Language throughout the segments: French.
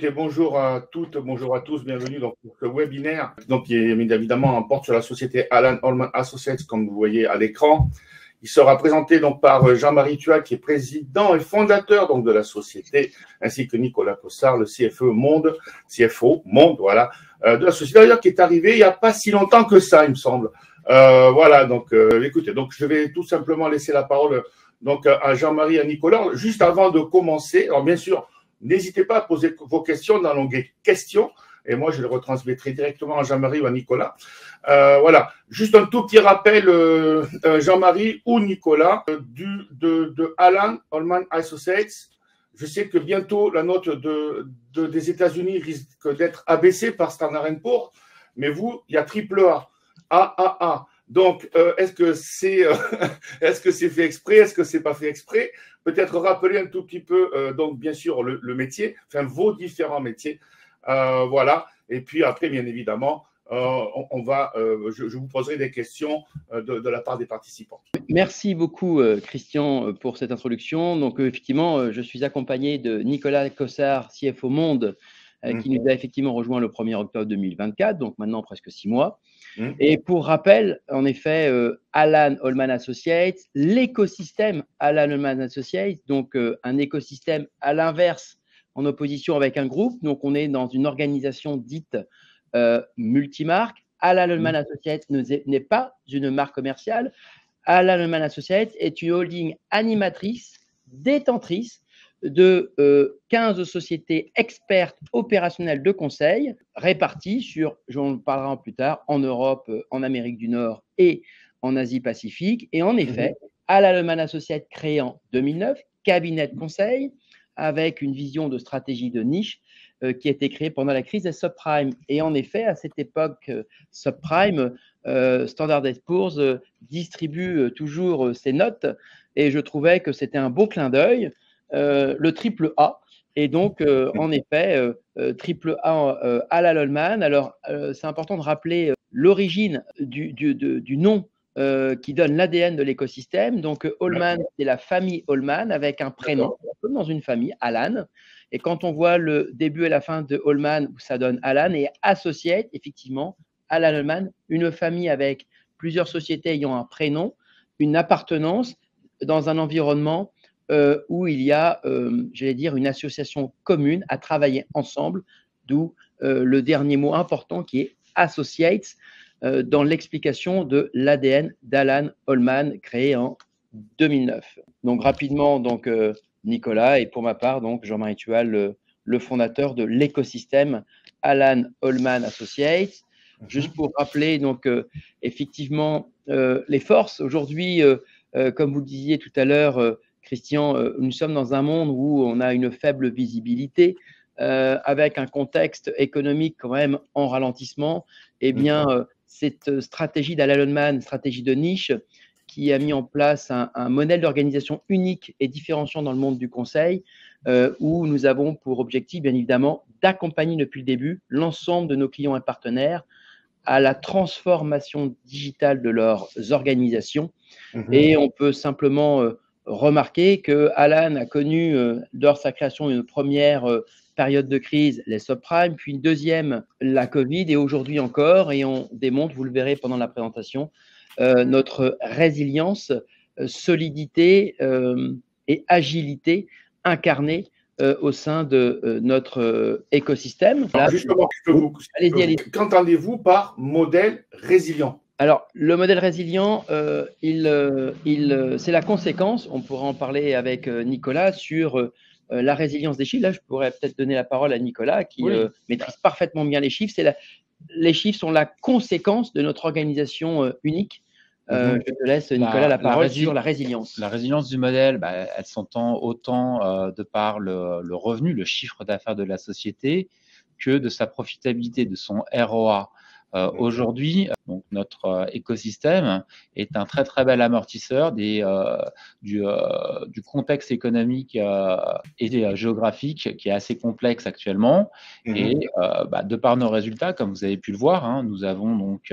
écoutez, bonjour à toutes, bonjour à tous, bienvenue dans ce webinaire, donc qui est évidemment porte sur la société Alan Holman Associates, comme vous voyez à l'écran. Il sera présenté donc par Jean-Marie Thual, qui est président et fondateur donc de la société, ainsi que Nicolas Cossard, le CFO Monde, voilà, de la société d'ailleurs qui est arrivé il n'y a pas si longtemps que ça, il me semble. Voilà, donc écoutez, donc je vais tout simplement laisser la parole donc à Jean-Marie et à Nicolas. Juste avant de commencer, alors bien sûr, n'hésitez pas à poser vos questions dans l'onglet questions et moi je les retransmettrai directement à Jean-Marie ou à Nicolas. Voilà, juste un tout petit rappel, Jean-Marie ou Nicolas, de Alan Holman Associates. Je sais que bientôt la note des États-Unis risque d'être abaissée par Standard & Poor's, mais vous, il y a AAA, AAA. Donc, est-ce que c'est fait exprès? Est-ce que c'est pas fait exprès? Peut-être rappeler un tout petit peu, donc bien sûr le métier, enfin vos différents métiers, voilà. Et puis après, bien évidemment, je vous poserai des questions de la part des participants. Merci beaucoup, Christian, pour cette introduction. Donc, effectivement, je suis accompagné de Nicolas Cossard, CFO Monde, qui nous a effectivement rejoint le 1er octobre 2024, donc maintenant presque 6 mois. Et pour rappel, en effet, Alan Holman Associates, l'écosystème Alan Holman Associates, donc un écosystème à l'inverse, en opposition avec un groupe. Donc, on est dans une organisation dite multimarque. Alan Holman Associates n'est pas une marque commerciale. Alan Holman Associates est une holding animatrice, détentrice de 15 sociétés expertes opérationnelles de conseil réparties sur, j'en parlerai plus tard, en Europe, en Amérique du Nord et en Asie-Pacifique. Et en effet, Alan Holman Associates créé en 2009, cabinet de conseil avec une vision de stratégie de niche qui a été créée pendant la crise des subprimes. Et en effet, à cette époque subprime, Standard & Poor's distribue toujours ses notes et je trouvais que c'était un beau clin d'œil. Le triple A. Et donc, en effet, triple A Alan Holman. Alors, c'est important de rappeler l'origine du nom qui donne l'ADN de l'écosystème. Donc, Holman, c'est la famille Holman avec un prénom, comme dans une famille, Alan. Et quand on voit le début et la fin de Holman, ça donne Alan. Et Associate, effectivement, Alan Holman, une famille avec plusieurs sociétés ayant un prénom, une appartenance dans un environnement où il y a, j'allais dire, une association commune à travailler ensemble, d'où le dernier mot important qui est Associates, dans l'explication de l'ADN d'Alan Holman, créé en 2009. Donc rapidement, donc, Nicolas, et pour ma part, donc Jean-Marie Thual, le fondateur de l'écosystème Alan Holman Associates. Juste pour rappeler, donc, effectivement, les forces. Aujourd'hui, comme vous le disiez tout à l'heure, Christian, nous sommes dans un monde où on a une faible visibilité, avec un contexte économique quand même en ralentissement. Eh bien, cette stratégie d'Alan Holman, stratégie de niche, qui a mis en place un modèle d'organisation unique et différenciant dans le monde du conseil, où nous avons pour objectif, bien évidemment, d'accompagner depuis le début l'ensemble de nos clients et partenaires à la transformation digitale de leurs organisations. Et on peut simplement remarquer que Alan a connu, lors de sa création, une première période de crise, les subprimes, puis une deuxième, la Covid, et aujourd'hui encore, et on démontre, vous le verrez pendant la présentation, notre résilience, solidité et agilité incarnée au sein de notre écosystème. Là, justement, qu'entendez-vous par modèle résilient? Alors, le modèle résilient, c'est la conséquence, on pourra en parler avec Nicolas, sur la résilience des chiffres. Là, je pourrais peut-être donner la parole à Nicolas, qui maîtrise parfaitement bien les chiffres. Les chiffres sont la conséquence de notre organisation unique. Je te laisse, Nicolas, la parole sur la résilience. La résilience du modèle, elle s'entend autant de par le revenu, le chiffre d'affaires de la société, que de sa profitabilité, de son ROA. Aujourd'hui, donc notre écosystème est un très très bel amortisseur du contexte économique et géographique qui est assez complexe actuellement. Et de par nos résultats, comme vous avez pu le voir, nous avons donc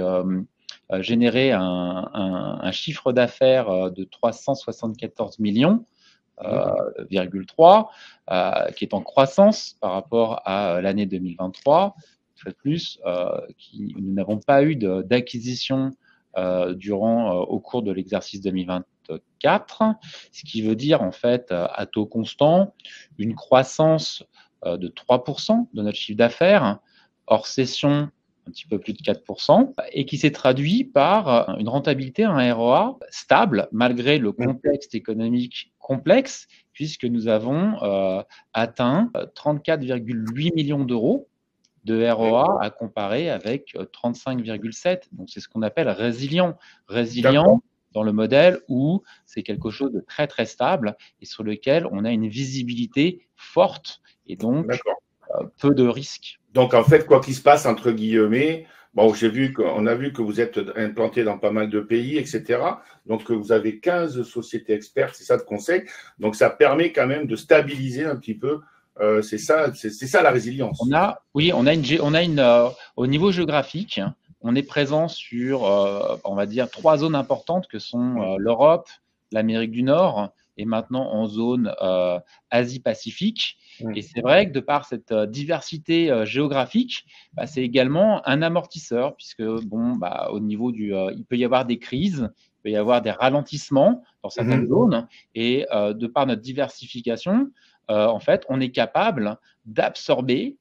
généré un chiffre d'affaires de 374 millions 3, qui est en croissance par rapport à l'année 2023. Une fois de plus, nous n'avons pas eu d'acquisition au cours de l'exercice 2024, ce qui veut dire en fait à taux constant une croissance de 3% de notre chiffre d'affaires, hors cession un petit peu plus de 4%, et qui s'est traduit par une rentabilité, un ROA stable, malgré le contexte économique complexe, puisque nous avons atteint 34,8 millions d'euros de ROA à comparer avec 35,7. Donc, c'est ce qu'on appelle résilient. Résilient dans le modèle où c'est quelque chose de très, très stable et sur lequel on a une visibilité forte et donc peu de risques. Donc, en fait, quoi qu'il se passe, entre guillemets, bon, on a vu que vous êtes implanté dans pas mal de pays, etc. Donc, vous avez 15 sociétés expertes, c'est ça de conseil. Donc, ça permet quand même de stabiliser un petit peu. C'est ça la résilience. Au niveau géographique, on est présent sur, on va dire, 3 zones importantes que sont l'Europe, l'Amérique du Nord et maintenant en zone Asie-Pacifique. Et c'est vrai que de par cette diversité géographique, c'est également un amortisseur, puisque au niveau il peut y avoir des crises, il peut y avoir des ralentissements dans certaines zones, et de par notre diversification, en fait, on est capable d'absorber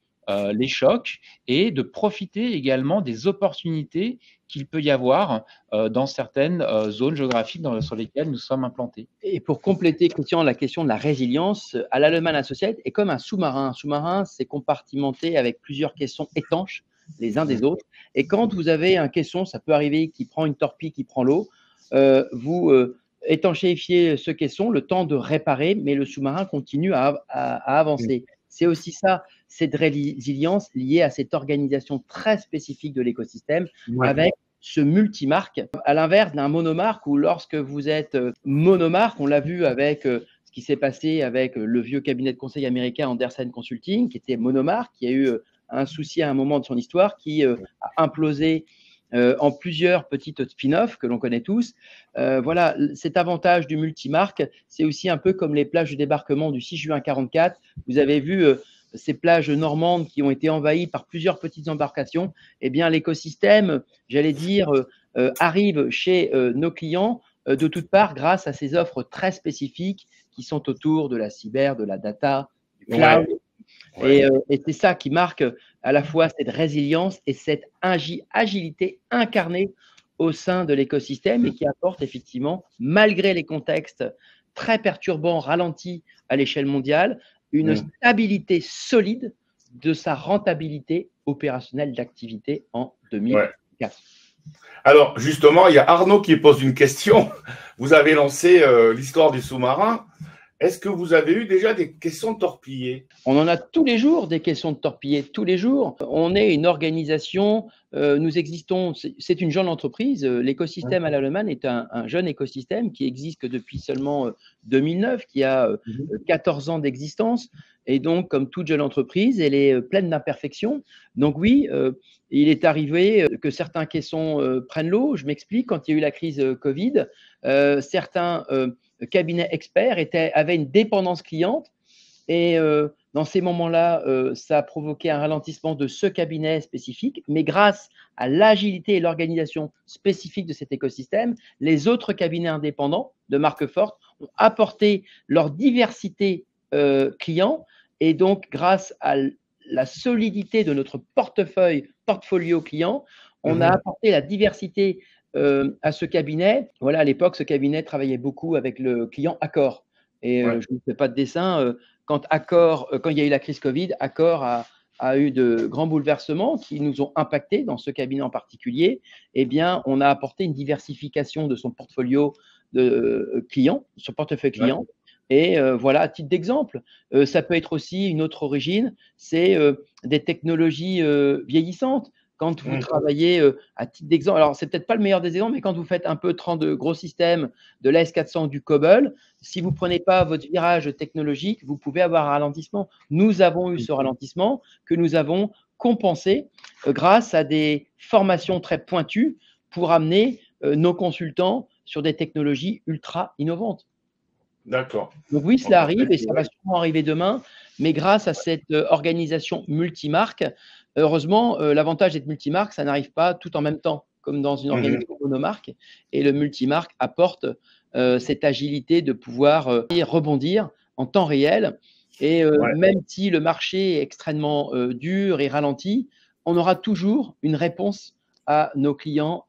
les chocs et de profiter également des opportunités qu'il peut y avoir dans certaines zones géographiques sur lesquelles nous sommes implantés. Et pour compléter, Christian, la question de la résilience, Al-Allemagne Associates est comme un sous-marin. Un sous-marin, c'est compartimenté avec plusieurs caissons étanches les uns des autres. Et quand vous avez un caisson, ça peut arriver, qui prend une torpille, qui prend l'eau, vous étanchéifiez ce caisson, le temps de réparer, mais le sous-marin continue à avancer. C'est aussi ça, cette résilience liée à cette organisation très spécifique de l'écosystème avec ce multimarque, à l'inverse d'un monomarque où lorsque vous êtes monomarque, on l'a vu avec ce qui s'est passé avec le vieux cabinet de conseil américain Andersen Consulting, qui était monomarque, qui a eu un souci à un moment de son histoire, qui a implosé en plusieurs petites spin-offs que l'on connaît tous. Voilà, cet avantage du multimarque, c'est aussi un peu comme les plages de débarquement du 6 juin 1944. Vous avez vu ces plages normandes qui ont été envahies par plusieurs petites embarcations. Eh bien, l'écosystème, j'allais dire, arrive chez nos clients de toutes parts grâce à ces offres très spécifiques qui sont autour de la cyber, de la data, du cloud. Et c'est ça qui marque à la fois cette résilience et cette agilité incarnée au sein de l'écosystème et qui apporte effectivement, malgré les contextes très perturbants, ralentis à l'échelle mondiale, une stabilité solide de sa rentabilité opérationnelle d'activité en 2004. Alors, justement, il y a Arnaud qui pose une question. Vous avez lancé l'histoire du sous-marin. Est-ce que vous avez eu déjà des caissons torpillés? On en a tous les jours des caissons de torpillés, tous les jours. On est une organisation, nous existons, c'est une jeune entreprise. L'écosystème Al-Allemagne est un jeune écosystème qui existe depuis seulement 2009, qui a 14 ans d'existence. Et donc, comme toute jeune entreprise, elle est pleine d'imperfections. Donc oui, il est arrivé que certains caissons prennent l'eau. Je m'explique, quand il y a eu la crise Covid, certains cabinets experts avaient une dépendance cliente et dans ces moments-là, ça a provoqué un ralentissement de ce cabinet spécifique, mais grâce à l'agilité et l'organisation spécifique de cet écosystème, les autres cabinets indépendants de marque forte ont apporté leur diversité client et donc grâce à la solidité de notre portfolio client, on a apporté la diversité à ce cabinet. Voilà, à l'époque, ce cabinet travaillait beaucoup avec le client Accor. Et je ne fais pas de dessin. Quand il y a eu la crise Covid, Accor a eu de grands bouleversements qui nous ont impactés dans ce cabinet en particulier. Eh bien, on a apporté une diversification de son portfolio de clients, son portefeuille client. Et voilà, à titre d'exemple, ça peut être aussi une autre origine, c'est des technologies vieillissantes. Quand vous travaillez à titre d'exemple, alors c'est peut-être pas le meilleur des exemples, mais quand vous faites un peu de gros systèmes, de l'AS400 ou du COBOL, si vous ne prenez pas votre virage technologique, vous pouvez avoir un ralentissement. Nous avons eu ce ralentissement que nous avons compensé grâce à des formations très pointues pour amener nos consultants sur des technologies ultra innovantes. D'accord. Donc oui, cela arrive et ça va sûrement arriver demain, mais grâce à cette organisation multimarque, heureusement, l'avantage d'être multimarque, ça n'arrive pas tout en même temps, comme dans une organisation monomarque. Et le multimarque apporte cette agilité de pouvoir rebondir en temps réel. Et même si le marché est extrêmement dur et ralenti, on aura toujours une réponse à nos clients.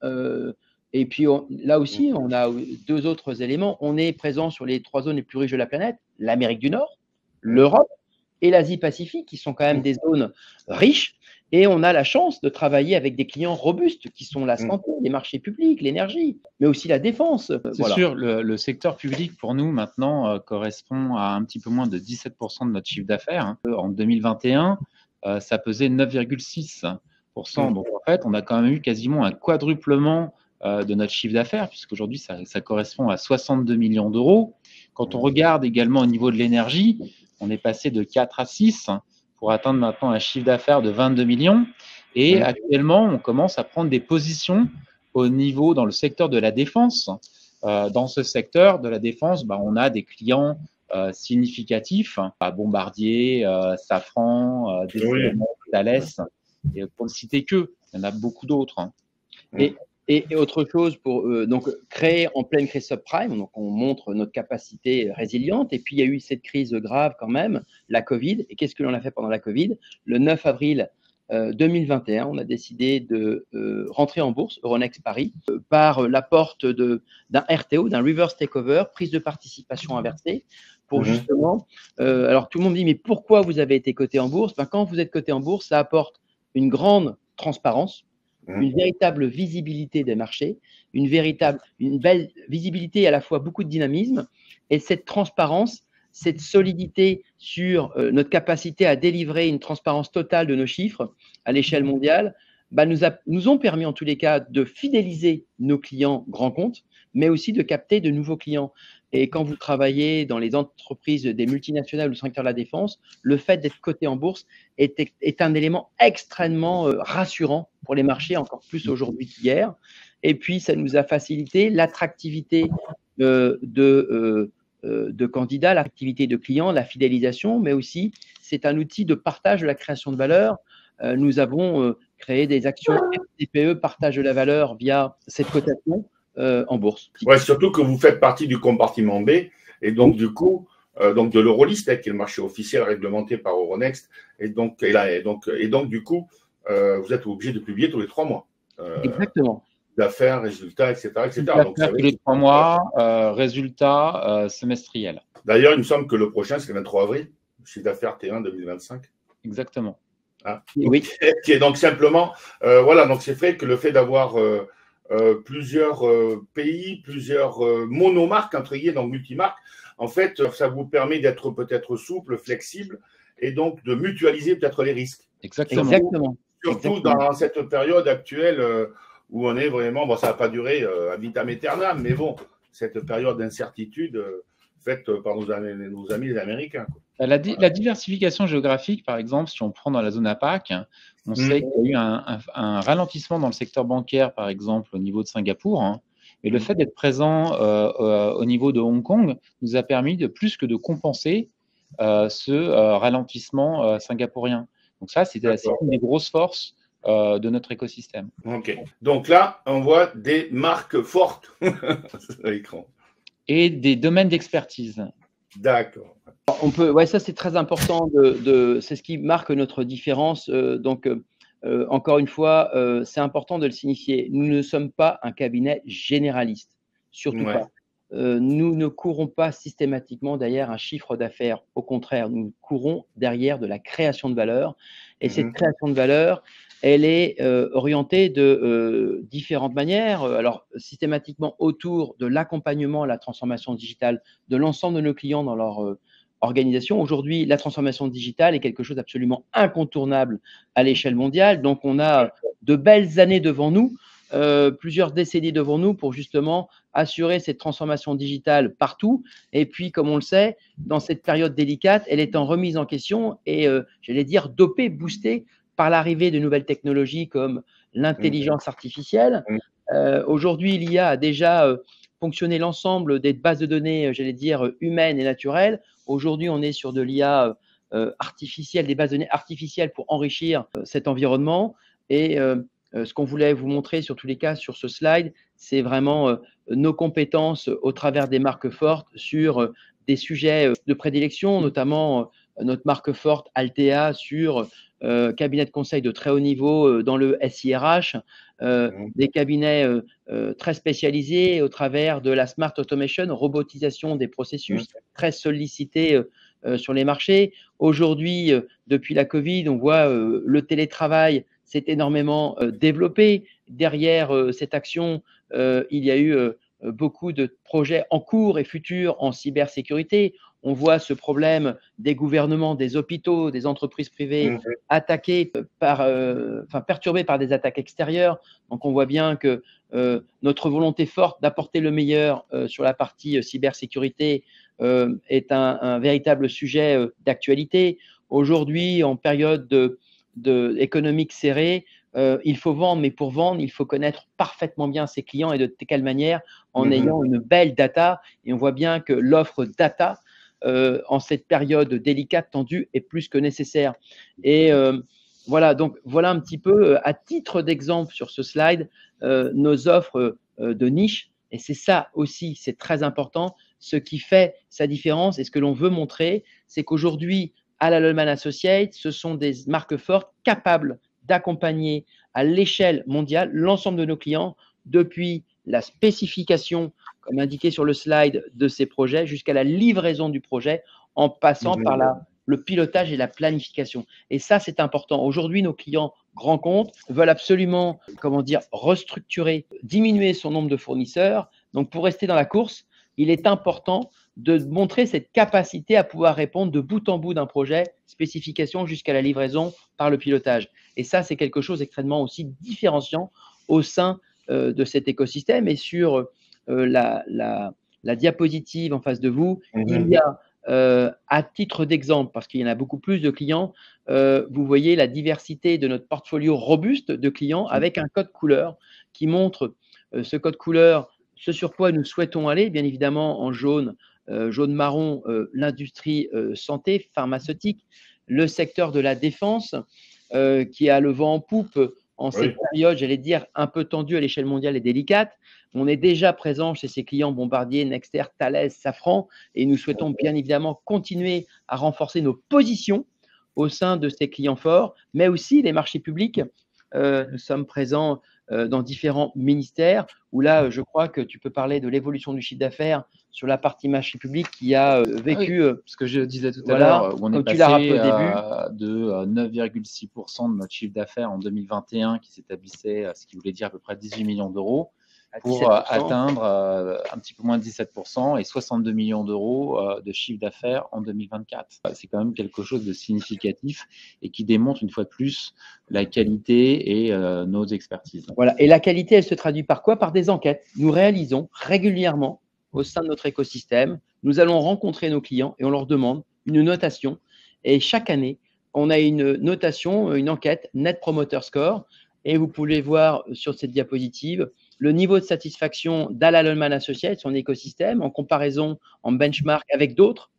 Et puis là aussi, on a deux autres éléments. On est présent sur les 3 zones les plus riches de la planète, l'Amérique du Nord, l'Europe et l'Asie-Pacifique, qui sont quand même des zones riches. Et on a la chance de travailler avec des clients robustes, qui sont la santé, les marchés publics, l'énergie, mais aussi la défense. C'est sûr, le secteur public, pour nous, maintenant, correspond à un petit peu moins de 17% de notre chiffre d'affaires. En 2021, ça pesait 9,6%. Donc, en fait, on a quand même eu quasiment un quadruplement de notre chiffre d'affaires, puisqu'aujourd'hui, ça correspond à 62 millions d'euros. Quand on regarde également au niveau de l'énergie, on est passé de 4 à 6 pour atteindre maintenant un chiffre d'affaires de 22 millions. Et actuellement, on commence à prendre des positions au niveau, dans le secteur de la défense. Dans ce secteur de la défense, on a des clients significatifs, Bombardier, Safran, Thales, et pour ne citer que, il y en a beaucoup d'autres. Et autre chose, pour donc créer en pleine crise subprime, donc on montre notre capacité résiliente. Et puis il y a eu cette crise grave quand même, la Covid. Et qu'est-ce que l'on a fait pendant la Covid? Le 9 avril 2021, on a décidé de rentrer en bourse, Euronext Paris, par la porte d'un RTO, d'un reverse takeover, prise de participation inversée, pour justement. Alors tout le monde me dit, mais pourquoi vous avez été coté en bourse? Quand vous êtes coté en bourse, ça apporte une grande transparence, une véritable visibilité des marchés, une belle visibilité et à la fois beaucoup de dynamisme. Et cette transparence, cette solidité sur notre capacité à délivrer une transparence totale de nos chiffres à l'échelle mondiale, nous ont permis en tous les cas de fidéliser nos clients grands comptes, mais aussi de capter de nouveaux clients. Et quand vous travaillez dans les entreprises des multinationales ou du secteur de la défense, le fait d'être coté en bourse est un élément extrêmement rassurant pour les marchés, encore plus aujourd'hui qu'hier. Et puis, ça nous a facilité l'attractivité de candidats, l'activité de clients, la fidélisation, mais aussi c'est un outil de partage de la création de valeur. Nous avons créé des actions FCPE, partage de la valeur via cette cotation en bourse. Ouais, surtout que vous faites partie du compartiment B et donc du coup donc de l'Eurolist, qui est le marché officiel réglementé par Euronext, et donc du coup vous êtes obligé de publier tous les 3 mois. Exactement. D'affaires, résultats, etc. Donc, tous les 3 mois, résultats semestriels. D'ailleurs, il me semble que le prochain, c'est le 23 avril, chiffre d'affaires T1 2025. Exactement. Ah. Oui. Qui est donc simplement, voilà, donc c'est vrai que le fait d'avoir plusieurs pays, plusieurs monomarques, entre guillemets, donc multimarques, en fait, ça vous permet d'être peut-être souple, flexible, et donc de mutualiser peut-être les risques. Exactement. Surtout dans cette période actuelle où on est vraiment, bon, ça n'a pas duré ad vitam aeternam, mais bon, cette période d'incertitude faite par nos amis les Américains. Quoi. La diversification géographique, par exemple, si on prend dans la zone APAC, on sait qu'il y a eu un ralentissement dans le secteur bancaire, par exemple, au niveau de Singapour. Et le fait d'être présent au niveau de Hong Kong nous a permis de plus que de compenser ce ralentissement singapourien. Donc ça, c'est une des grosses forces de notre écosystème. Ok. Donc là, on voit des marques fortes à l'écran. Et des domaines d'expertise. D'accord. On peut, ça c'est très important. C'est ce qui marque notre différence. Encore une fois, c'est important de le signifier. Nous ne sommes pas un cabinet généraliste, surtout pas. Nous ne courons pas systématiquement derrière un chiffre d'affaires. Au contraire, nous courons derrière de la création de valeur. Et cette création de valeur, elle est orientée de différentes manières. Alors, systématiquement autour de l'accompagnement à la transformation digitale de l'ensemble de nos clients dans leur organisation. Aujourd'hui, la transformation digitale est quelque chose d'absolument incontournable à l'échelle mondiale. Donc, on a de belles années devant nous, plusieurs décennies devant nous pour justement assurer cette transformation digitale partout. Et puis, comme on le sait, dans cette période délicate, elle est en remise en question et, j'allais dire, dopée, boostée par l'arrivée de nouvelles technologies comme l'intelligence artificielle. Aujourd'hui, l'IA a déjà fonctionner l'ensemble des bases de données, j'allais dire, humaines et naturelles. Aujourd'hui, on est sur de l'IA artificielle, des bases de données artificielles pour enrichir cet environnement. Et ce qu'on voulait vous montrer sur tous les cas sur ce slide, c'est vraiment nos compétences au travers des marques fortes sur des sujets de prédilection, notamment notre marque forte Altea sur cabinet de conseil de très haut niveau dans le SIRH, des cabinets très spécialisés au travers de la smart automation, robotisation des processus, très sollicités sur les marchés. Aujourd'hui, depuis la Covid, on voit le télétravail s'est énormément développé. Derrière cette action, il y a eu beaucoup de projets en cours et futurs en cybersécurité. On voit ce problème des gouvernements, des hôpitaux, des entreprises privées attaqués perturbés par des attaques extérieures. Donc, on voit bien que notre volonté forte d'apporter le meilleur sur la partie cybersécurité est un véritable sujet d'actualité. Aujourd'hui, en période économique serrée, il faut vendre, mais pour vendre, il faut connaître parfaitement bien ses clients et de quelle manière, en ayant une belle data. Et on voit bien que l'offre data, en cette période délicate, tendue, est plus que nécessaire. Et voilà, donc voilà un petit peu, à titre d'exemple sur ce slide, nos offres de niche. Et c'est ça aussi, c'est très important. Ce qui fait sa différence et ce que l'on veut montrer, c'est qu'aujourd'hui, Halal Ollman Associates, ce sont des marques fortes capables d'accompagner à l'échelle mondiale l'ensemble de nos clients depuis la spécification, comme indiqué sur le slide, de ces projets jusqu'à la livraison du projet en passant par le pilotage et la planification. Et ça, c'est important. Aujourd'hui, nos clients grands comptes veulent absolument, restructurer, diminuer son nombre de fournisseurs. Donc, pour rester dans la course, il est important de montrer cette capacité à pouvoir répondre de bout en bout d'un projet, spécification jusqu'à la livraison par le pilotage. Et ça, c'est quelque chose d'extrêmement aussi différenciant au sein de cet écosystème. Et sur la diapositive en face de vous, il y a, à titre d'exemple, parce qu'il y en a beaucoup plus de clients, vous voyez la diversité de notre portfolio robuste de clients avec un code couleur qui montre ce code couleur, ce sur quoi nous souhaitons aller, bien évidemment en jaune, jaune-marron, l'industrie santé, pharmaceutique, le secteur de la défense qui a le vent en poupe en cette période, j'allais dire, un peu tendue à l'échelle mondiale et délicate. On est déjà présent chez ces clients Bombardier, Nexter, Thales, Safran et nous souhaitons bien évidemment continuer à renforcer nos positions au sein de ces clients forts, mais aussi les marchés publics. Nous sommes présents dans différents ministères où là, je crois que tu peux parler de l'évolution du chiffre d'affaires sur la partie marché public qui a vécu… ce que je disais tout à l'heure, où on est passé de 9,6% de notre chiffre d'affaires en 2021 qui s'établissait, ce qui voulait dire à peu près 18 millions d'euros, pour atteindre un petit peu moins de 17% et 62 millions d'euros de chiffre d'affaires en 2024. C'est quand même quelque chose de significatif et qui démontre une fois de plus la qualité et nos expertises. Voilà. Et la qualité, elle se traduit par quoi? Par des enquêtes. Nous réalisons régulièrement au sein de notre écosystème. Nous allons rencontrer nos clients et on leur demande une notation. Et chaque année, on a une notation, une enquête Net Promoter Score. Et vous pouvez voir sur cette diapositive le niveau de satisfaction d'Halal Ollman Associates, son écosystème, en comparaison, en benchmark avec d'autres,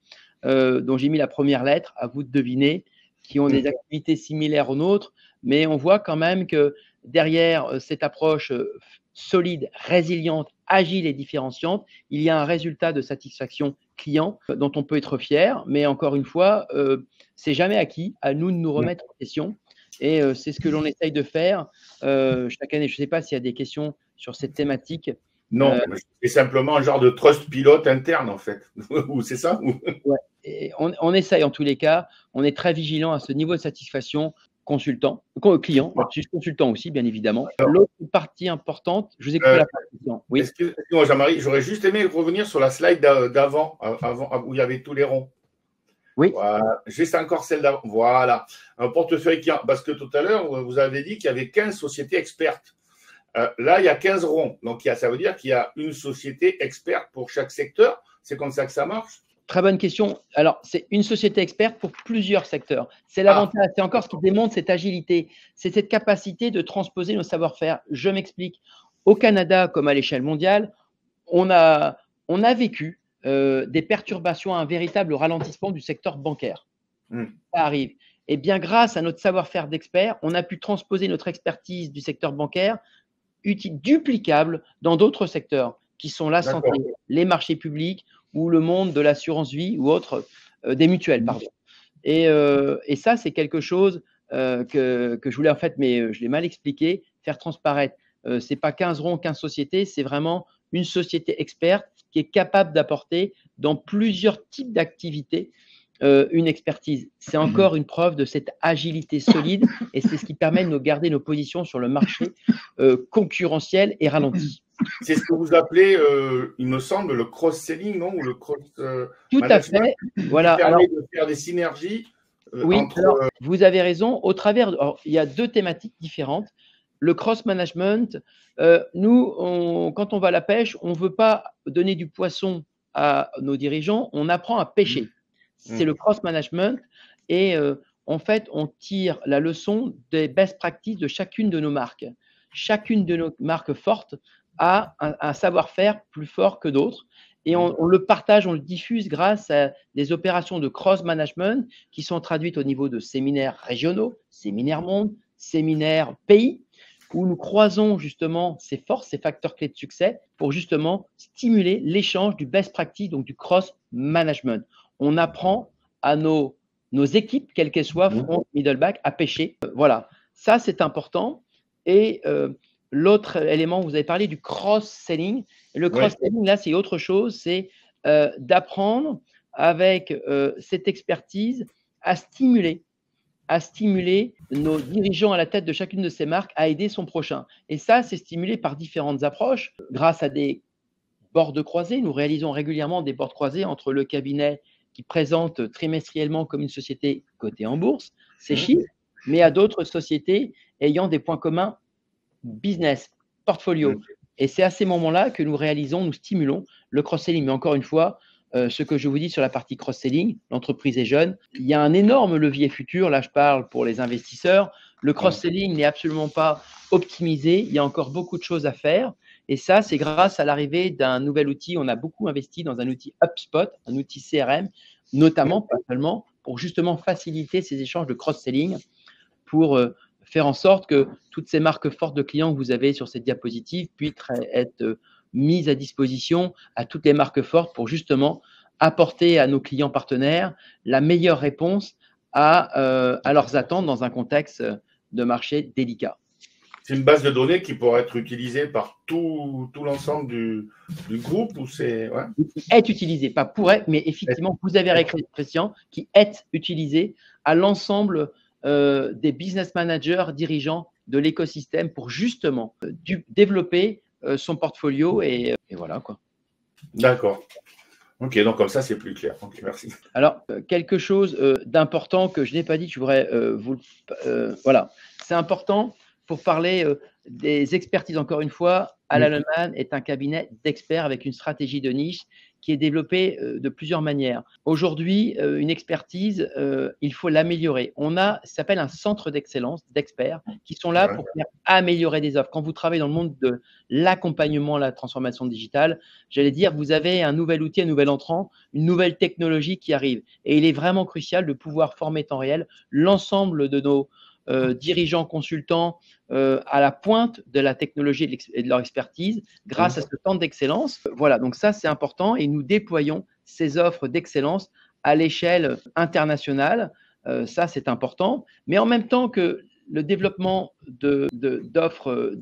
dont j'ai mis la première lettre, à vous de deviner, qui ont des activités similaires aux nôtres. Mais on voit quand même que derrière cette approche solide, résiliente, agile et différenciante, il y a un résultat de satisfaction client dont on peut être fier. Mais encore une fois, c'est jamais acquis. À nous de nous remettre en question. Et c'est ce que l'on essaye de faire chaque année. Je ne sais pas s'il y a des questions sur cette thématique. Non, c'est simplement un genre de trust pilote interne, en fait. Ou c'est ça Ouais. Et on essaye en tous les cas. On est très vigilant à ce niveau de satisfaction consultant, client, consultant aussi, bien évidemment. L'autre partie importante, je vous ai coupé la partie. Oui. Excuse-moi, Jean-Marie, j'aurais juste aimé revenir sur la slide d'avant, où il y avait tous les ronds. Oui. Voilà. Juste encore celle d'avant. Voilà. Un portefeuille parce que tout à l'heure, vous avez dit qu'il y avait 15 sociétés expertes. Là, il y a 15 ronds. Donc, ça veut dire qu'il y a une société experte pour chaque secteur. C'est comme ça que ça marche? Très bonne question. Alors, c'est une société experte pour plusieurs secteurs. C'est l'avantage, c'est encore ce qui démontre cette agilité. C'est cette capacité de transposer nos savoir-faire. Je m'explique. Au Canada, comme à l'échelle mondiale, on a vécu des perturbations, un véritable ralentissement du secteur bancaire. Ça arrive. Et bien, grâce à notre savoir-faire d'experts, on a pu transposer notre expertise du secteur bancaire duplicable dans d'autres secteurs qui sont la santé, les marchés publics ou le monde de l'assurance vie ou autre, des mutuelles, pardon. Et ça, c'est quelque chose que je voulais en fait, mais je l'ai mal expliqué, faire transparaître. C'est pas 15 ronds, 15 sociétés, c'est vraiment une société experte qui est capable d'apporter dans plusieurs types d'activités une expertise. C'est encore une preuve de cette agilité solide et c'est ce qui permet de nous garder nos positions sur le marché concurrentiel et ralenti. C'est ce que vous appelez, il me semble, le cross-selling, non? Ou le cross Tout à fait. Voilà. Qui permet de faire des synergies. Oui, alors, vous avez raison. Au travers, il y a deux thématiques différentes. Le cross-management, nous, quand on va à la pêche, on ne veut pas donner du poisson à nos dirigeants, on apprend à pêcher. C'est le cross-management et en fait, on tire la leçon des best practices de chacune de nos marques. Chacune de nos marques fortes a un savoir-faire plus fort que d'autres et on le partage, on le diffuse grâce à des opérations de cross-management qui sont traduites au niveau de séminaires régionaux, séminaires monde, séminaires pays, où nous croisons justement ces forces, ces facteurs clés de succès pour justement stimuler l'échange du best practice, donc du cross-management. On apprend à nos équipes, quelles qu'elles soient, front, middle back, à pêcher. Voilà, ça c'est important. Et l'autre élément, vous avez parlé du cross-selling. Le cross-selling, là, c'est autre chose, c'est d'apprendre avec cette expertise à stimuler nos dirigeants à la tête de chacune de ces marques à aider son prochain. Et ça, c'est stimulé par différentes approches. Grâce à des bords de croisée, nous réalisons régulièrement des bords de croisée entre le cabinet qui présente trimestriellement comme une société cotée en bourse, ses chiffres, mais à d'autres sociétés ayant des points communs business, portfolio. Et c'est à ces moments-là que nous réalisons, nous stimulons le cross-selling. Mais encore une fois, ce que je vous dis sur la partie cross-selling, l'entreprise est jeune. Il y a un énorme levier futur. Là, je parle pour les investisseurs. Le cross-selling n'est absolument pas optimisé. Il y a encore beaucoup de choses à faire. Et ça, c'est grâce à l'arrivée d'un nouvel outil. On a beaucoup investi dans un outil HubSpot, un outil CRM, notamment, pas seulement, pour justement faciliter ces échanges de cross-selling, pour faire en sorte que toutes ces marques fortes de clients que vous avez sur cette diapositive puissent être mises à disposition à toutes les marques fortes pour justement apporter à nos clients partenaires la meilleure réponse à leurs attentes dans un contexte de marché délicat. C'est une base de données qui pourra être utilisée par tout l'ensemble du groupe ou c'est Qui est utilisée, pas pourrait, mais effectivement, vous avez réécrit, Christian, qui est utilisée à l'ensemble des business managers, dirigeants de l'écosystème pour justement développer son portfolio et voilà quoi. D'accord. Ok, donc comme ça c'est plus clair. Ok, merci. Alors quelque chose d'important que je n'ai pas dit, je voudrais voilà, c'est important pour parler des expertises. Encore une fois, Alan Holman est un cabinet d'experts avec une stratégie de niche qui est développée de plusieurs manières. Aujourd'hui, une expertise, il faut l'améliorer. On a, ça s'appelle un centre d'excellence d'experts qui sont là pour faire améliorer des offres. Quand vous travaillez dans le monde de l'accompagnement à la transformation digitale, j'allais dire, vous avez un nouvel outil, un nouvel entrant, une nouvelle technologie qui arrive. Et il est vraiment crucial de pouvoir former en réel l'ensemble de nos dirigeants, consultants à la pointe de la technologie et de leur expertise grâce à ce temps d'excellence. Voilà, donc ça c'est important et nous déployons ces offres d'excellence à l'échelle internationale. Ça c'est important, mais en même temps que le développement d'offres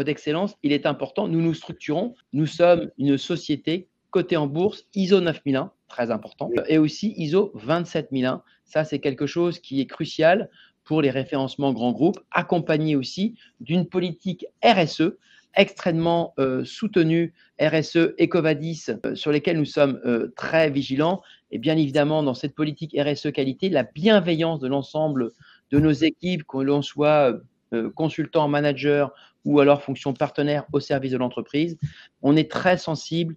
d'excellence, il est important. Nous nous structurons. Nous sommes une société cotée en bourse ISO 9001, très important, et aussi ISO 27001. Ça c'est quelque chose qui est crucial pour les référencements grands groupes, accompagné aussi d'une politique RSE extrêmement soutenue, RSE, EcoVadis, sur lesquels nous sommes très vigilants. Et bien évidemment, dans cette politique RSE qualité, la bienveillance de l'ensemble de nos équipes, que l'on soit consultant, manager ou alors fonction partenaire au service de l'entreprise, on est très sensible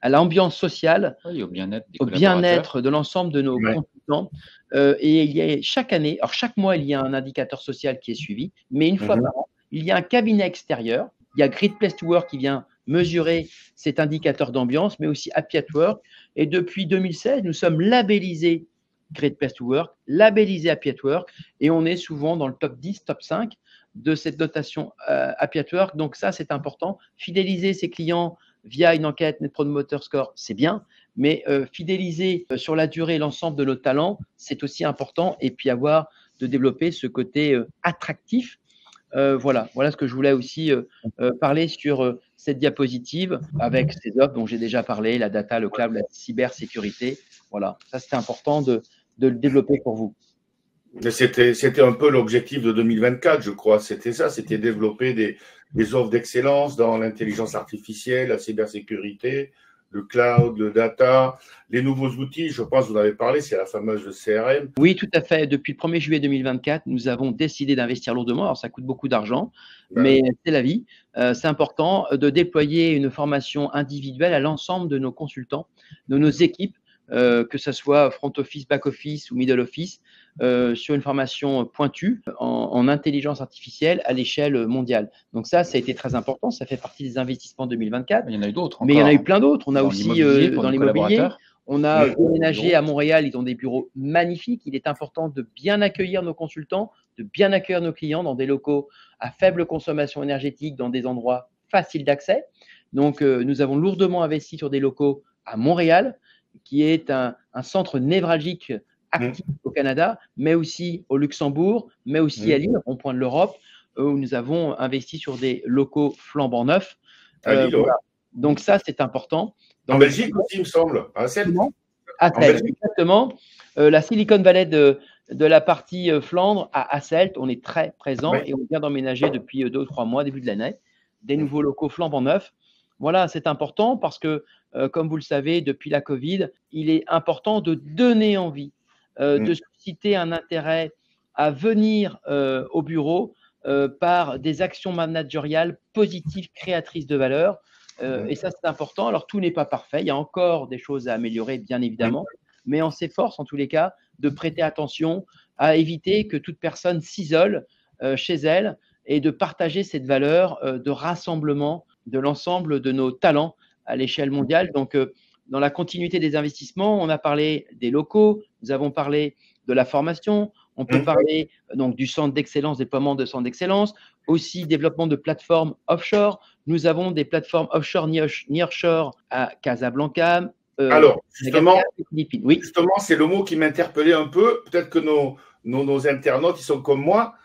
à l'ambiance sociale, oui, au bien-être de l'ensemble de nos consultants. Et il y a chaque année, alors chaque mois, il y a un indicateur social qui est suivi, mais une fois par an, il y a un cabinet extérieur Il y a Great Place to Work qui vient mesurer cet indicateur d'ambiance, mais aussi Happy at Work. Et depuis 2016, nous sommes labellisés Great Place to Work, labellisés Happy at Work, et on est souvent dans le top 10, top 5 de cette notation Happy at Work. Donc ça, c'est important. Fidéliser ses clients via une enquête Net Promoter Score, c'est bien, mais fidéliser sur la durée l'ensemble de nos talents, c'est aussi important. Et puis de développer ce côté attractif. Voilà ce que je voulais aussi parler sur cette diapositive avec ces offres dont j'ai déjà parlé, la data, le cloud, la cybersécurité. Voilà, ça c'était important de le développer pour vous. C'était un peu l'objectif de 2024, je crois. C'était ça, c'était développer des offres d'excellence dans l'intelligence artificielle, la cybersécurité, le cloud, le data, les nouveaux outils. Je pense que vous en avez parlé, c'est la fameuse CRM. Oui, tout à fait. Depuis le 1er juillet 2024, nous avons décidé d'investir lourdement. Alors, ça coûte beaucoup d'argent, mais c'est la vie. C'est important de déployer une formation individuelle à l'ensemble de nos consultants, de nos équipes, que ce soit front office, back office ou middle office, sur une formation pointue en intelligence artificielle à l'échelle mondiale. Donc ça a été très important. Ça fait partie des investissements 2024. Il y en a eu d'autres. Mais il y en a eu plein d'autres. On a aussi dans l'immobilier. On a déménagé à Montréal. Ils ont des bureaux magnifiques. Il est important de bien accueillir nos consultants, de bien accueillir nos clients dans des locaux à faible consommation énergétique, dans des endroits faciles d'accès. Donc, nous avons lourdement investi sur des locaux à Montréal, qui est un centre névralgique actif au Canada, mais aussi au Luxembourg, mais aussi à Lille, au point de l'Europe, où nous avons investi sur des locaux flambant neufs. Voilà. Donc ça, c'est important. En Belgique aussi, il me semble, à Asselt. Exactement. La Silicon Valley de la partie Flandre à Asselt, on est très présent et on vient d'emménager depuis 2 ou 3 mois, début de l'année, des nouveaux locaux flambant neufs. Voilà, c'est important parce que, comme vous le savez, depuis la Covid, il est important de donner envie, de susciter un intérêt à venir au bureau par des actions managériales positives, créatrices de valeur. Et ça, c'est important. Alors, tout n'est pas parfait. Il y a encore des choses à améliorer, bien évidemment. Mais on s'efforce, en tous les cas, de prêter attention à éviter que toute personne s'isole chez elle et de partager cette valeur de rassemblement de l'ensemble de nos talents à l'échelle mondiale. Donc, dans la continuité des investissements, on a parlé des locaux, nous avons parlé de la formation, on peut parler donc du centre d'excellence, déploiement de centres d'excellence, aussi développement de plateformes offshore. Nous avons des plateformes offshore, nearshore à Casablanca. Alors, justement, c'est le mot qui m'interpellait un peu. Peut-être que nos internautes, ils sont comme moi.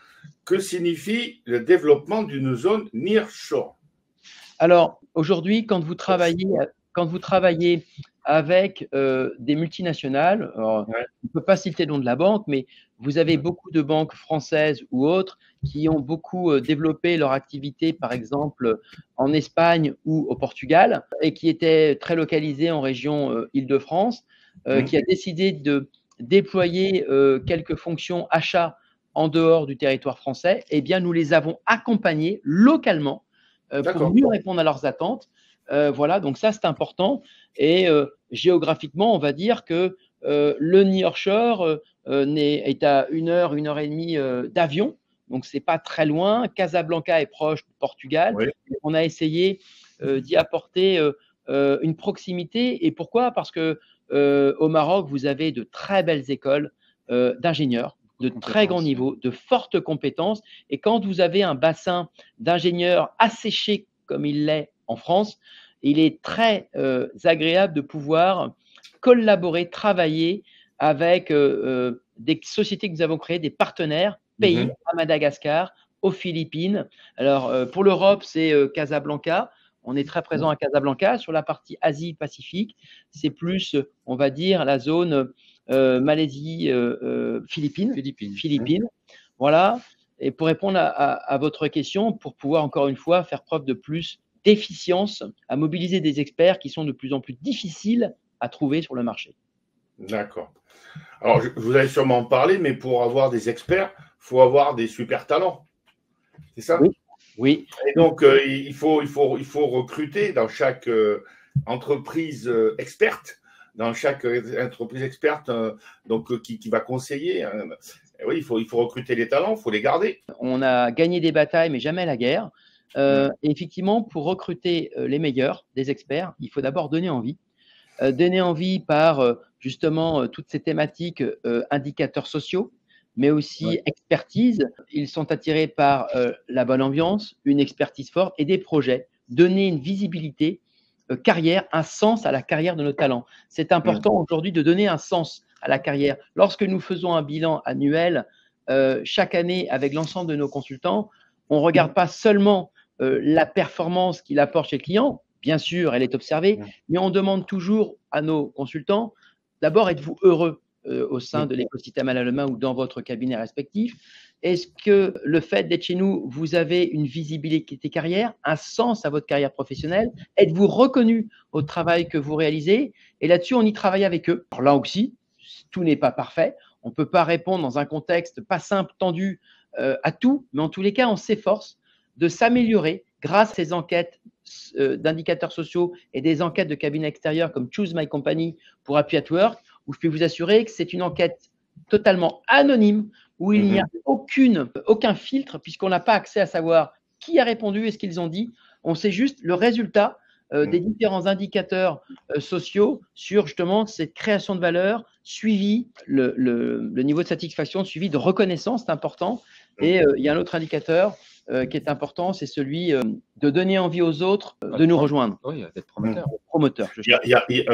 Que signifie le développement d'une zone nearshore? Alors, aujourd'hui, quand vous travaillez avec des multinationales, on ne peut pas citer le nom de la banque, mais vous avez beaucoup de banques françaises ou autres qui ont beaucoup développé leur activité, par exemple, en Espagne ou au Portugal, et qui étaient très localisées en région Île-de-France, qui a décidé de déployer quelques fonctions achats en dehors du territoire français. Eh bien, nous les avons accompagnés localement pour mieux répondre à leurs attentes. Voilà, donc ça, c'est important. Et géographiquement, on va dire que le nearshore est à 1 heure, 1 heure et demie d'avion. Donc, ce n'est pas très loin. Casablanca est proche du Portugal. On a essayé d'y apporter une proximité. Et pourquoi? Parce que au Maroc, vous avez de très belles écoles d'ingénieurs de très grand niveau, de fortes compétences. Et quand vous avez un bassin d'ingénieurs asséché comme il l'est en France, il est très agréable de pouvoir collaborer, travailler avec des sociétés que nous avons créées, des partenaires, pays à Madagascar, aux Philippines. Alors, pour l'Europe, c'est Casablanca. On est très présent à Casablanca. Sur la partie Asie-Pacifique, c'est plus, on va dire, la zone Malaisie, Philippines. Voilà. Et pour répondre à votre question, pour pouvoir encore une fois faire preuve de plus d'efficience, à mobiliser des experts qui sont de plus en plus difficiles à trouver sur le marché. D'accord. Alors, vous allez sûrement en parler, mais pour avoir des experts, il faut avoir des super talents. C'est ça? Oui. Et donc, il faut recruter dans chaque entreprise experte, donc qui va conseiller. Oui, il faut recruter les talents, il faut les garder. On a gagné des batailles, mais jamais la guerre. Et effectivement, pour recruter les meilleurs, des experts, il faut d'abord donner envie. Donner envie par justement toutes ces thématiques indicateurs sociaux, mais aussi expertise. Ils sont attirés par la bonne ambiance, une expertise forte et des projets. Donner une visibilité, carrière, un sens à la carrière de nos talents. C'est important aujourd'hui de donner un sens à la carrière. Lorsque nous faisons un bilan annuel chaque année avec l'ensemble de nos consultants, on ne regarde pas seulement la performance qu'il apporte chez le client. Bien sûr, elle est observée, mais on demande toujours à nos consultants, d'abord, êtes-vous heureux au sein de l'écosystème Alain Lemain ou dans votre cabinet respectif? Est-ce que le fait d'être chez nous, vous avez une visibilité carrière, un sens à votre carrière professionnelle? Êtes-vous reconnu au travail que vous réalisez? Et là-dessus, on y travaille avec eux. Alors là aussi, tout n'est pas parfait. On ne peut pas répondre dans un contexte pas simple, tendu à tout, mais en tous les cas, on s'efforce de s'améliorer grâce à ces enquêtes d'indicateurs sociaux et des enquêtes de cabinets extérieurs comme Choose My Company pour Happy at Work, où je peux vous assurer que c'est une enquête totalement anonyme, où il n'y a aucun filtre, puisqu'on n'a pas accès à savoir qui a répondu et ce qu'ils ont dit. On sait juste le résultat des différents indicateurs sociaux sur justement cette création de valeur, suivi le niveau de satisfaction, suivi de reconnaissance, c'est important. Et il y a un autre indicateur qui est important, c'est celui de donner envie aux autres de nous rejoindre. Oui, d'être promoteur. Promoteur.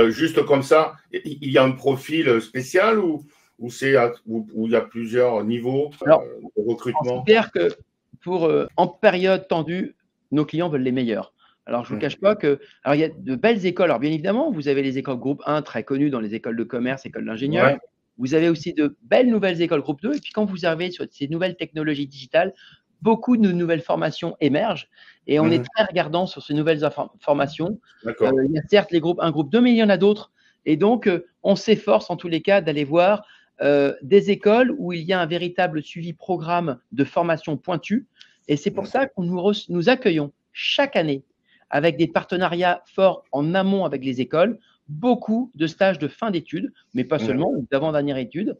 Juste comme ça, il y a un profil spécial ou il y a plusieurs niveaux de recrutement? On considère que en période tendue, nos clients veulent les meilleurs. Alors, je ne vous cache pas que… Alors, il y a de belles écoles. Alors, bien évidemment, vous avez les écoles groupe 1 très connues dans les écoles de commerce, écoles d'ingénieurs. Ouais. Vous avez aussi de belles nouvelles écoles groupe 2. Et puis, quand vous arrivez sur ces nouvelles technologies digitales, beaucoup de nouvelles formations émergent et on est très regardant sur ces nouvelles formations. Il y a certes les groupes 1, groupe 2, mais il y en a d'autres. Et donc, on s'efforce en tous les cas d'aller voir des écoles où il y a un véritable suivi programme de formation pointue. Et c'est pour ça que nous accueillons chaque année, avec des partenariats forts en amont avec les écoles, beaucoup de stages de fin d'études, mais pas seulement, d'avant-dernière étude.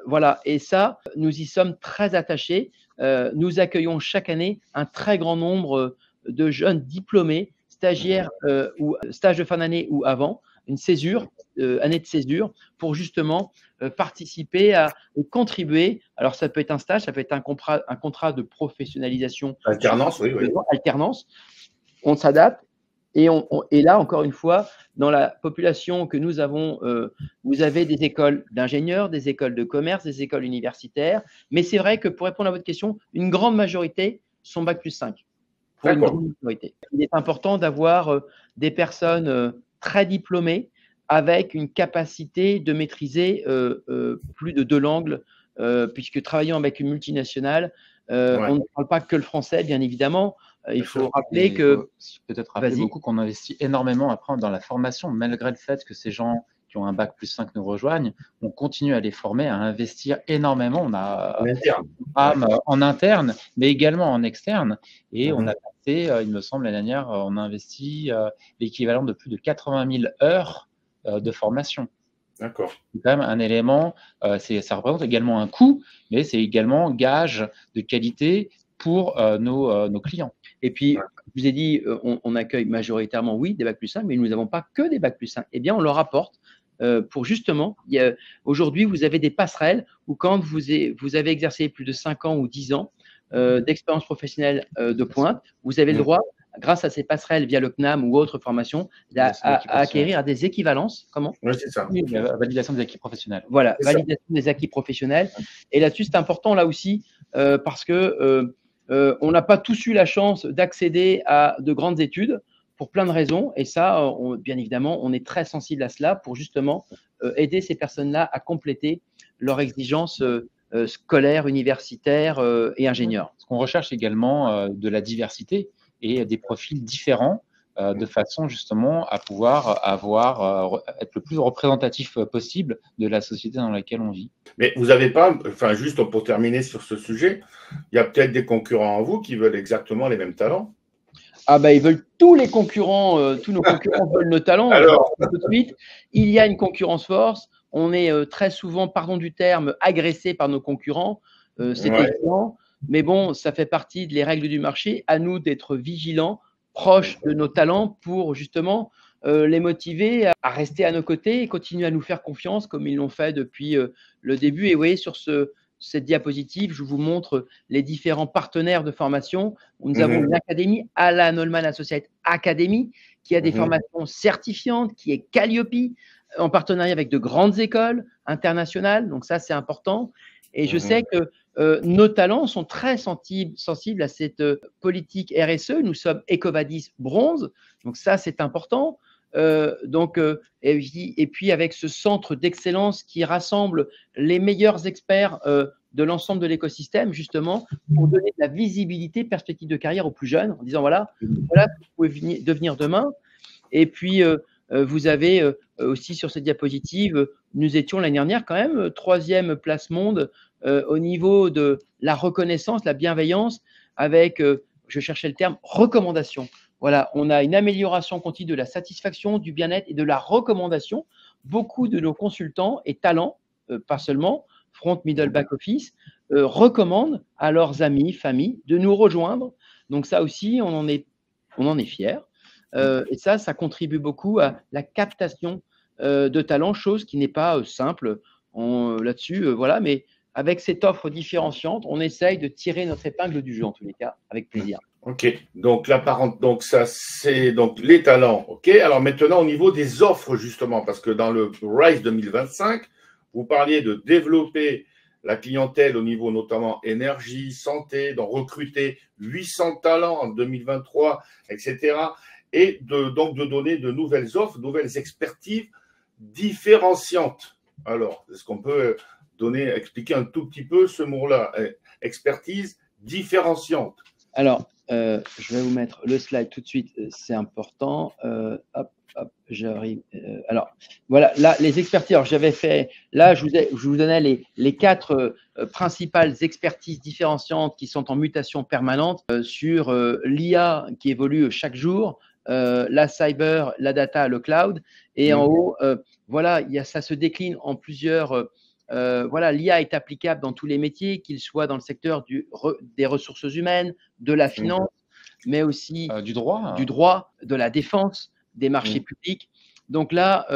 Voilà, et ça, nous y sommes très attachés. Nous accueillons chaque année un très grand nombre de jeunes diplômés, stagiaires ou stages de fin d'année ou avant, une césure, année de césure, pour justement participer à contribuer. Alors, ça peut être un stage, ça peut être un contrat de professionnalisation. Alternance, oui. Alternance. On s'adapte. Et là, encore une fois, dans la population que nous avons, vous avez des écoles d'ingénieurs, des écoles de commerce, des écoles universitaires. Mais c'est vrai que pour répondre à votre question, une grande majorité sont Bac+5. Pour une grande majorité. Il est important d'avoir des personnes très diplômées avec une capacité de maîtriser plus de 2 langues, puisque travaillant avec une multinationale, on ne parle pas que le français, bien évidemment. Il faut rappeler que… Peut-être rappeler beaucoup qu'on investit énormément après dans la formation, malgré le fait que ces gens qui ont un Bac+5 nous rejoignent, on continue à les former, à investir énormément. On a en interne, mais également en externe. Et on a passé, il me semble, l'année dernière, on a investi l'équivalent de plus de 80 000 heures de formation. D'accord. C'est quand même un élément, ça représente également un coût, mais c'est également gage de qualité pour nos clients. Et puis, je vous ai dit, on accueille majoritairement, oui, des Bac+5, mais nous n'avons pas que des Bac+5. Eh bien, on leur apporte pour justement, aujourd'hui, vous avez des passerelles où quand vous avez exercé plus de 5 ans ou 10 ans d'expérience professionnelle de pointe, vous avez le droit, grâce à ces passerelles via le CNAM ou autres formations, à acquérir des équivalences. Comment? Oui, c'est ça. La validation des acquis professionnels. Voilà, validation des acquis professionnels. Et là-dessus, c'est important là aussi parce que on n'a pas tous eu la chance d'accéder à de grandes études pour plein de raisons. Et ça, bien évidemment, on est très sensible à cela pour justement aider ces personnes-là à compléter leurs exigences scolaires, universitaires et ingénieurs. Ce qu'on recherche également de la diversité et des profils différents de façon justement à pouvoir être le plus représentatif possible de la société dans laquelle on vit. Mais vous n'avez pas, enfin juste pour terminer sur ce sujet, il y a peut-être des concurrents en vous qui veulent exactement les mêmes talents. Ah bah ils veulent tous les concurrents, tous nos concurrents veulent nos talents. Alors tout de suite, il y a une concurrence forte. On est très souvent, pardon du terme, agressé par nos concurrents. C'est évident. Mais bon, ça fait partie des règles du marché. À nous d'être vigilants, proches de nos talents pour justement les motiver à rester à nos côtés et continuer à nous faire confiance comme ils l'ont fait depuis le début. Et vous voyez, sur cette diapositive, je vous montre les différents partenaires de formation. Nous avons une académie, Alan Holman Associates Academy, qui a des formations certifiantes, qui est Calliope, en partenariat avec de grandes écoles internationales. Donc ça, c'est important. Et je sais que nos talents sont très sensibles à cette politique RSE. Nous sommes EcoVadis bronze, donc ça, c'est important. Et puis avec ce centre d'excellence qui rassemble les meilleurs experts de l'ensemble de l'écosystème, justement, pour donner de la visibilité, perspective de carrière aux plus jeunes, en disant voilà ce que vous pouvez devenir demain. Et puis, vous avez aussi sur cette diapositive, nous étions l'année dernière quand même 3e place monde au niveau de la reconnaissance, la bienveillance, avec, je cherchais le terme, recommandation. Voilà, on a une amélioration continue de la satisfaction, du bien-être et de la recommandation. Beaucoup de nos consultants et talents, pas seulement, front, middle, back office, recommandent à leurs amis, familles de nous rejoindre. Donc ça aussi, on en est fiers. Et ça contribue beaucoup à la captation de talents, chose qui n'est pas simple là-dessus. Voilà, mais avec cette offre différenciante, on essaye de tirer notre épingle du jeu, en tous les cas, avec plaisir. Ok, donc donc ça c'est donc les talents. Ok, alors maintenant au niveau des offres justement, parce que dans le RISE 2025, vous parliez de développer la clientèle au niveau notamment énergie, santé, d'en recruter 800 talents en 2023, etc. Et donc de donner de nouvelles offres, de nouvelles expertises différenciantes. Alors, est-ce qu'on peut expliquer un tout petit peu ce mot-là, expertise différenciante? Alors, je vais vous mettre le slide tout de suite, c'est important. Hop, j'arrive. Alors, voilà, là, les expertises. Alors, j'avais fait, là, je vous donnais les 4 principales expertises différenciantes qui sont en mutation permanente sur l'IA qui évolue chaque jour, la cyber, la data, le cloud. Et en haut, voilà, ça se décline en plusieurs. Voilà, l'IA est applicable dans tous les métiers, qu'ils soient dans le secteur des ressources humaines, de la finance, mais aussi du droit, de la défense, des marchés publics. Donc là,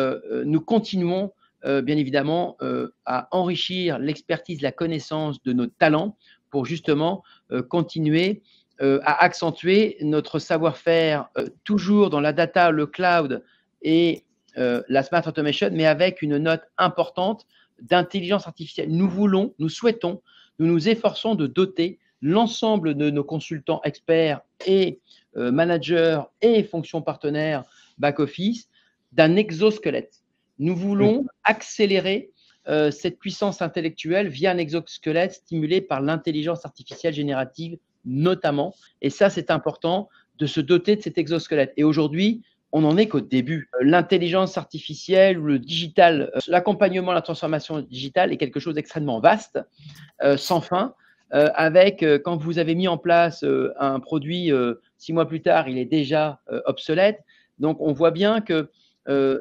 nous continuons bien évidemment à enrichir l'expertise, la connaissance de nos talents pour justement continuer à accentuer notre savoir-faire toujours dans la data, le cloud et la smart automation, mais avec une note importante d'intelligence artificielle. Nous souhaitons, nous nous efforçons de doter l'ensemble de nos consultants experts et managers et fonctions partenaires back-office d'un exosquelette. Nous voulons accélérer cette puissance intellectuelle via un exosquelette stimulé par l'intelligence artificielle générative notamment. Et ça, c'est important de se doter de cet exosquelette. Et aujourd'hui, on n'en est qu'au début. L'intelligence artificielle ou le digital, l'accompagnement, la transformation digitale est quelque chose d'extrêmement vaste, sans fin, avec, quand vous avez mis en place un produit, 6 mois plus tard, il est déjà obsolète. Donc, on voit bien que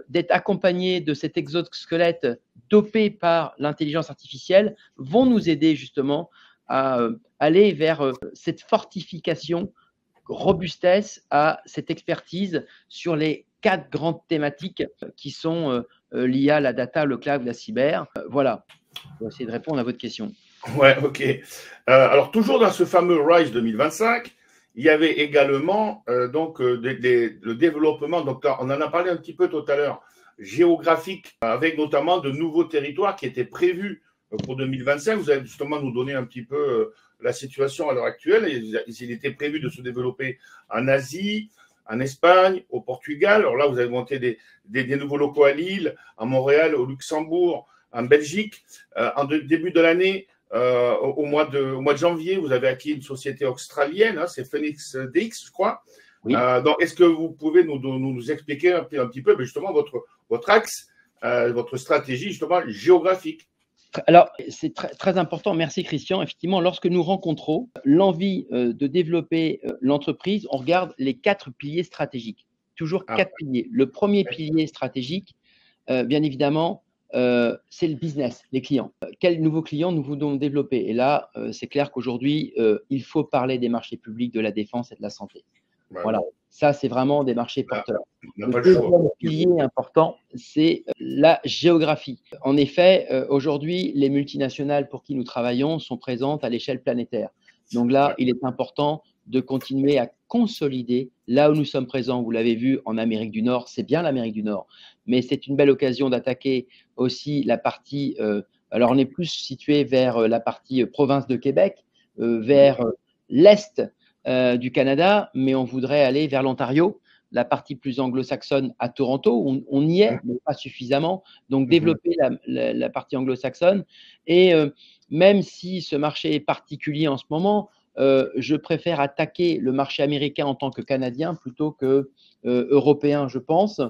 d'être accompagné de cet exosquelette dopé par l'intelligence artificielle vont nous aider justement à aller vers cette fortification, robustesse à cette expertise sur les 4 grandes thématiques qui sont l'IA, la data, le cloud, la cyber. Voilà, je vais essayer de répondre à votre question. Ouais, ok. Alors, toujours dans ce fameux RISE 2025, il y avait également le développement, donc on en a parlé un petit peu tout à l'heure, géographique, avec notamment de nouveaux territoires qui étaient prévus pour 2025. Vous allez justement nous donner un petit peu la situation à l'heure actuelle. Il était prévu de se développer en Asie, en Espagne, au Portugal. Alors là, vous avez monté des nouveaux locaux à Lille, à Montréal, au Luxembourg, en Belgique. Début de l'année, au mois de janvier, vous avez acquis une société australienne, hein, c'est Phoenix DX, je crois. Oui. Donc, est-ce que vous pouvez nous expliquer un petit peu justement votre axe, votre stratégie justement géographique? Alors, c'est très important. Merci Christian. Effectivement, lorsque nous rencontrons l'envie de développer l'entreprise, on regarde les 4 piliers stratégiques. Toujours 4 piliers. Le premier pilier stratégique, bien évidemment, c'est le business, les clients. Quels nouveaux clients nous voulons développer? Et là, c'est clair qu'aujourd'hui, il faut parler des marchés publics, de la défense et de la santé. Voilà, ça, c'est vraiment des marchés porteurs. Le deuxième pilier important, c'est la géographie. En effet, aujourd'hui, les multinationales pour qui nous travaillons sont présentes à l'échelle planétaire. Donc là, il est important de continuer à consolider là où nous sommes présents. Vous l'avez vu en Amérique du Nord, c'est bien l'Amérique du Nord, mais c'est une belle occasion d'attaquer aussi la partie, alors on est plus situé vers la partie province de Québec, vers l'Est du Canada, mais on voudrait aller vers l'Ontario, la partie plus anglo-saxonne à Toronto. On y est, mais pas suffisamment. Donc, développer la partie anglo-saxonne. Et même si ce marché est particulier en ce moment, je préfère attaquer le marché américain en tant que Canadien plutôt que européen, je pense.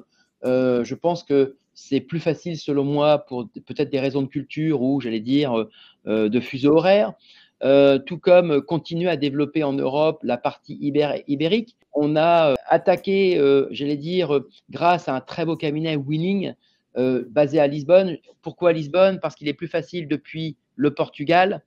Je pense que c'est plus facile, selon moi, pour peut-être des raisons de culture ou, j'allais dire, de fuseau horaire. Tout comme continuer à développer en Europe la partie ibérique. On a attaqué, j'allais dire, grâce à un très beau cabinet Winning basé à Lisbonne. Pourquoi Lisbonne? Parce qu'il est plus facile depuis le Portugal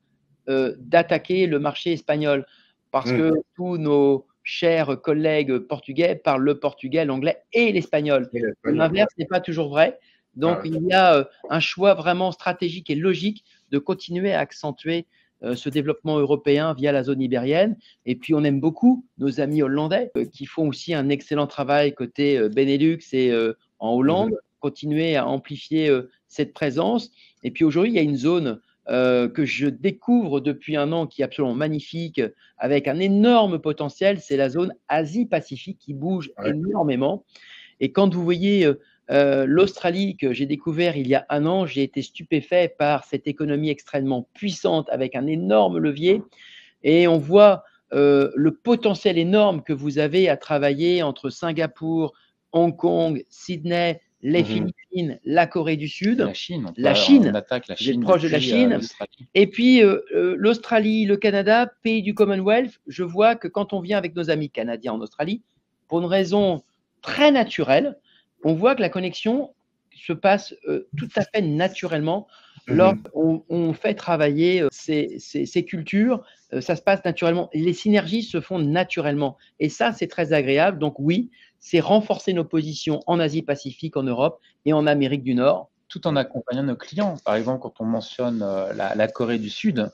d'attaquer le marché espagnol. Parce que tous nos chers collègues portugais parlent le portugais, l'anglais et l'espagnol. L'inverse n'est pas toujours vrai. Donc, il y a un choix vraiment stratégique et logique de continuer à accentuer ce développement européen via la zone ibérienne. Et puis, on aime beaucoup nos amis hollandais qui font aussi un excellent travail côté Benelux et en Hollande, continuer à amplifier cette présence. Et puis, aujourd'hui, il y a une zone que je découvre depuis un an qui est absolument magnifique, avec un énorme potentiel, c'est la zone Asie-Pacifique qui bouge énormément. Et quand vous voyez l'Australie que j'ai découvert il y a un an, j'ai été stupéfait par cette économie extrêmement puissante avec un énorme levier et on voit le potentiel énorme que vous avez à travailler entre Singapour, Hong Kong, Sydney, les Philippines, la Corée du Sud, la Chine. On attaque la Chine, proche de la Chine. Et puis l'Australie, le Canada, pays du Commonwealth, je vois que quand on vient avec nos amis canadiens en Australie, pour une raison très naturelle, on voit que la connexion se passe tout à fait naturellement lorsqu'on fait travailler ces cultures. Ça se passe naturellement. Les synergies se font naturellement. Et ça, c'est très agréable. Donc oui, c'est renforcer nos positions en Asie-Pacifique, en Europe et en Amérique du Nord. Tout en accompagnant nos clients. Par exemple, quand on mentionne la Corée du Sud,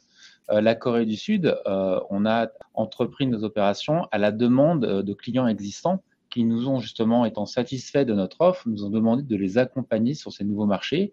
on a entrepris nos opérations à la demande de clients existants qui nous ont justement, étant satisfaits de notre offre, nous ont demandé de les accompagner sur ces nouveaux marchés.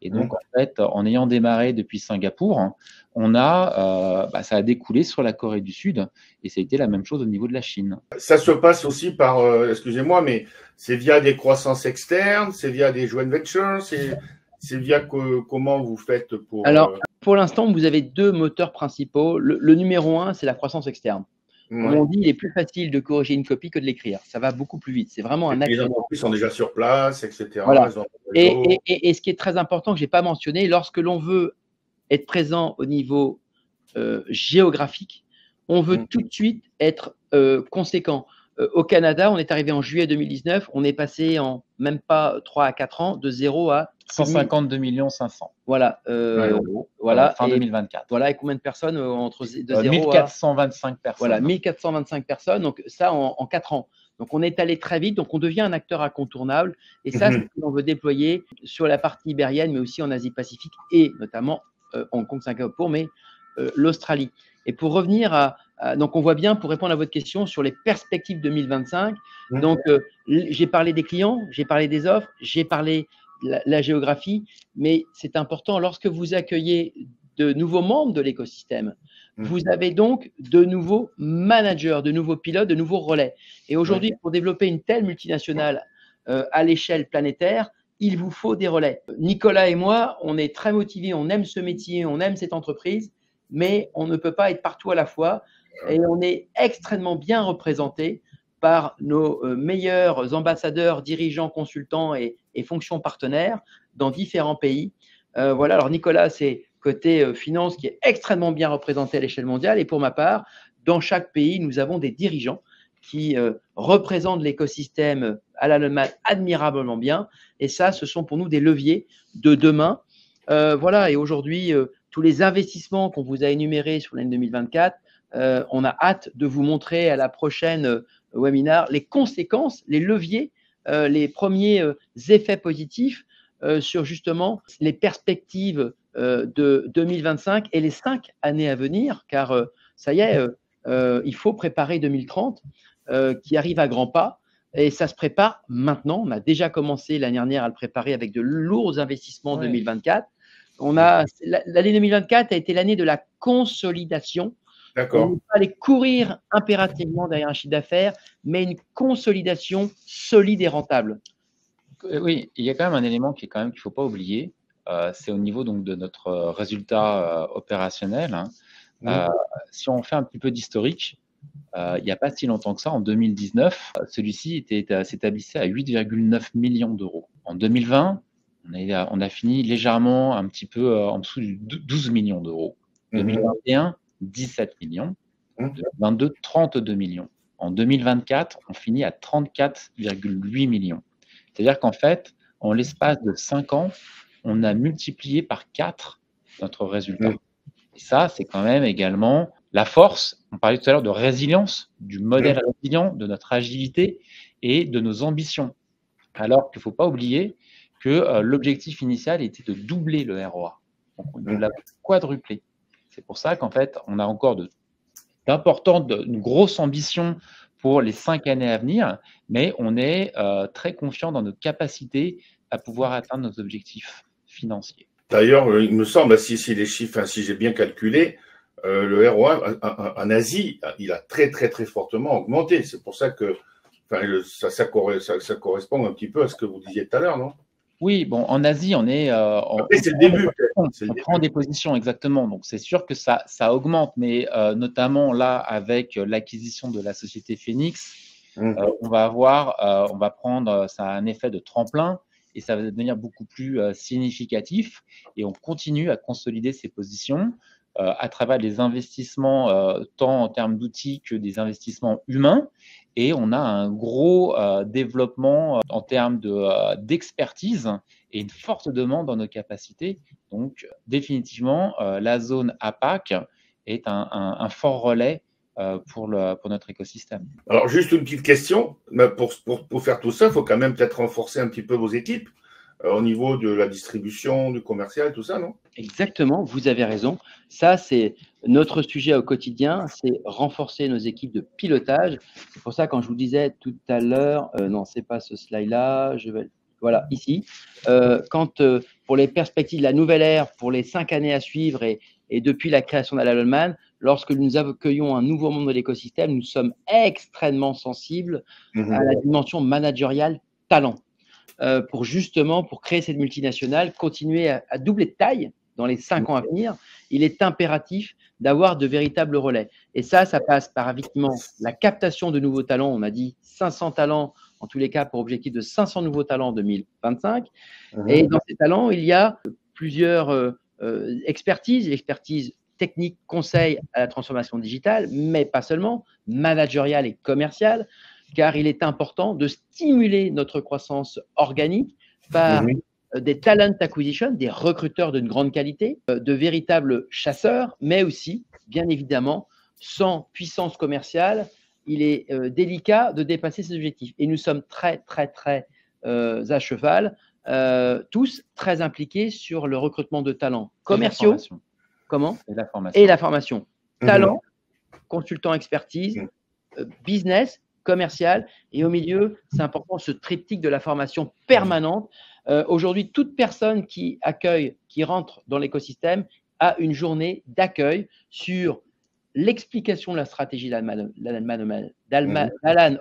Et donc, en fait, en ayant démarré depuis Singapour, ça a découlé sur la Corée du Sud et ça a été la même chose au niveau de la Chine. Ça se passe aussi par, excusez-moi, mais c'est via des croissances externes, c'est via des joint ventures, c'est via comment vous faites pour… Alors, pour l'instant, vous avez deux moteurs principaux. Le numéro un, c'est la croissance externe. Comme on dit, il est plus facile de corriger une copie que de l'écrire. Ça va beaucoup plus vite. C'est vraiment un acte. Les entreprises sont déjà sur place, etc. Voilà. Et ce qui est très important, que je n'ai pas mentionné, lorsque l'on veut être présent au niveau géographique, on veut tout de suite être conséquent. Au Canada, on est arrivé en juillet 2019, on est passé en même pas 3 à 4 ans de 0 à 152 500 000. Voilà. Voilà. Fin 2024. Voilà. Et combien de personnes de 0 1425 personnes. Voilà, 1425 personnes. Donc, ça en 4 ans. Donc, on est allé très vite. Donc, on devient un acteur incontournable. Et ça, c'est ce que l'on veut déployer sur la partie ibérienne, mais aussi en Asie-Pacifique et notamment Hong Kong, Singapour, mais l'Australie. Et pour revenir donc, on voit bien, pour répondre à votre question sur les perspectives 2025, donc, j'ai parlé des clients, j'ai parlé des offres, j'ai parlé de la géographie, mais c'est important, lorsque vous accueillez de nouveaux membres de l'écosystème, vous avez donc de nouveaux managers, de nouveaux pilotes, de nouveaux relais. Et aujourd'hui, pour développer une telle multinationale à l'échelle planétaire, il vous faut des relais. Nicolas et moi, on est très motivés, on aime ce métier, on aime cette entreprise, mais on ne peut pas être partout à la fois et on est extrêmement bien représenté par nos meilleurs ambassadeurs, dirigeants, consultants et fonctions partenaires dans différents pays. Voilà, alors Nicolas, c'est côté finance qui est extrêmement bien représenté à l'échelle mondiale et pour ma part, dans chaque pays, nous avons des dirigeants qui représentent l'écosystème Alan Holman admirablement bien. Et ça, ce sont pour nous des leviers de demain. Voilà, et aujourd'hui, tous les investissements qu'on vous a énumérés sur l'année 2024, on a hâte de vous montrer à la prochaine webinaire les conséquences, les leviers, les premiers effets positifs sur justement les perspectives de 2025 et les 5 années à venir, car ça y est, il faut préparer 2030 qui arrive à grands pas. Et ça se prépare maintenant. On a déjà commencé l'année dernière à le préparer avec de lourds investissements en 2024. L'année 2024 a été l'année de la consolidation. D'accord. On ne peut pas aller courir impérativement derrière un chiffre d'affaires, mais une consolidation solide et rentable. Oui, il y a quand même un élément qu'il ne faut pas oublier. C'est au niveau donc, de notre résultat opérationnel. Si on fait un petit peu d'historique, il n'y a pas si longtemps que ça, en 2019, celui-ci s'établissait à 8,9 millions d'euros. En 2020, on a fini légèrement un petit peu en dessous de 12 millions d'euros. 2021, 17 millions. 2022, 32 millions. En 2024, on finit à 34,8 millions. C'est-à-dire qu'en fait, en l'espace de 5 ans, on a multiplié par 4 notre résultat. Et ça, c'est quand même également la force, on parlait tout à l'heure de résilience, du modèle résilient, de notre agilité et de nos ambitions. Alors qu'il ne faut pas oublier que l'objectif initial était de doubler le ROA. Donc, on l'a quadruplé. C'est pour ça qu'en fait, on a encore une grosse ambition pour les 5 années à venir, mais on est très confiant dans nos capacités à pouvoir atteindre nos objectifs financiers. D'ailleurs, il me semble, si les chiffres, si j'ai bien calculé, le ROA en Asie, il a très, très, très fortement augmenté. C'est pour ça que ça correspond un petit peu à ce que vous disiez tout à l'heure, non? Oui, bon, en Asie, on est. C'est le début. On prend des positions, exactement. Donc, c'est sûr que ça augmente, mais notamment là, avec l'acquisition de la société Phoenix, on va prendre, ça a un effet de tremplin et ça va devenir beaucoup plus significatif. Et on continue à consolider ces positions à travers des investissements, tant en termes d'outils que des investissements humains. Et on a un gros développement en termes d'expertise et une forte demande dans nos capacités. Donc, définitivement, la zone APAC est un fort relais pour notre écosystème. Alors, juste une petite question. Pour faire tout ça, il faut quand même peut-être renforcer un petit peu vos équipes au niveau de la distribution, du commercial, tout ça, non? Exactement, vous avez raison. Ça, c'est notre sujet au quotidien, c'est renforcer nos équipes de pilotage. C'est pour ça, quand je vous disais tout à l'heure, non, ce n'est pas ce slide-là, voilà, ici. Pour les perspectives de la nouvelle ère, pour les 5 années à suivre et depuis la création d'Alan Holman, lorsque nous accueillons un nouveau monde de l'écosystème, nous sommes extrêmement sensibles à la dimension managériale talent. Pour créer cette multinationale, continuer à doubler de taille dans les 5 ans à venir, il est impératif d'avoir de véritables relais. Et ça passe par effectivement la captation de nouveaux talents. On a dit 500 talents, en tous les cas pour objectif de 500 nouveaux talents en 2025. Et dans ces talents, il y a plusieurs expertises, l'expertise technique, conseil à la transformation digitale, mais pas seulement, managériale et commerciale, car il est important de stimuler notre croissance organique par des talent acquisition, des recruteurs d'une grande qualité, de véritables chasseurs, mais aussi, bien évidemment, sans puissance commerciale, il est délicat de dépasser ces objectifs. Et nous sommes très, très, très à cheval, tous très impliqués sur le recrutement de talents commerciaux. Comment ? Et la formation. Talent, consultant expertise, business, commercial, et au milieu, c'est important, ce triptyque de la formation permanente. Aujourd'hui, toute personne qui rentre dans l'écosystème a une journée d'accueil sur l'explication de la stratégie d'Alan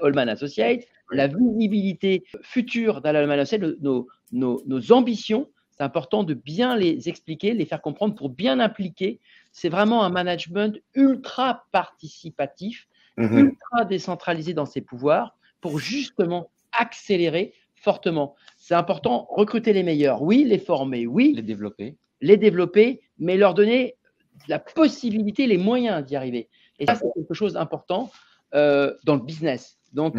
Holman Associates, la visibilité future d'Alan Holman Associates, nos ambitions. C'est important de bien les expliquer, les faire comprendre pour bien impliquer. C'est vraiment un management ultra participatif, ultra décentralisé dans ses pouvoirs pour justement accélérer fortement. C'est important, recruter les meilleurs, oui, les former, oui, les développer, mais leur donner la possibilité, les moyens d'y arriver. Et ça, c'est quelque chose d'important. dans le business. Donc,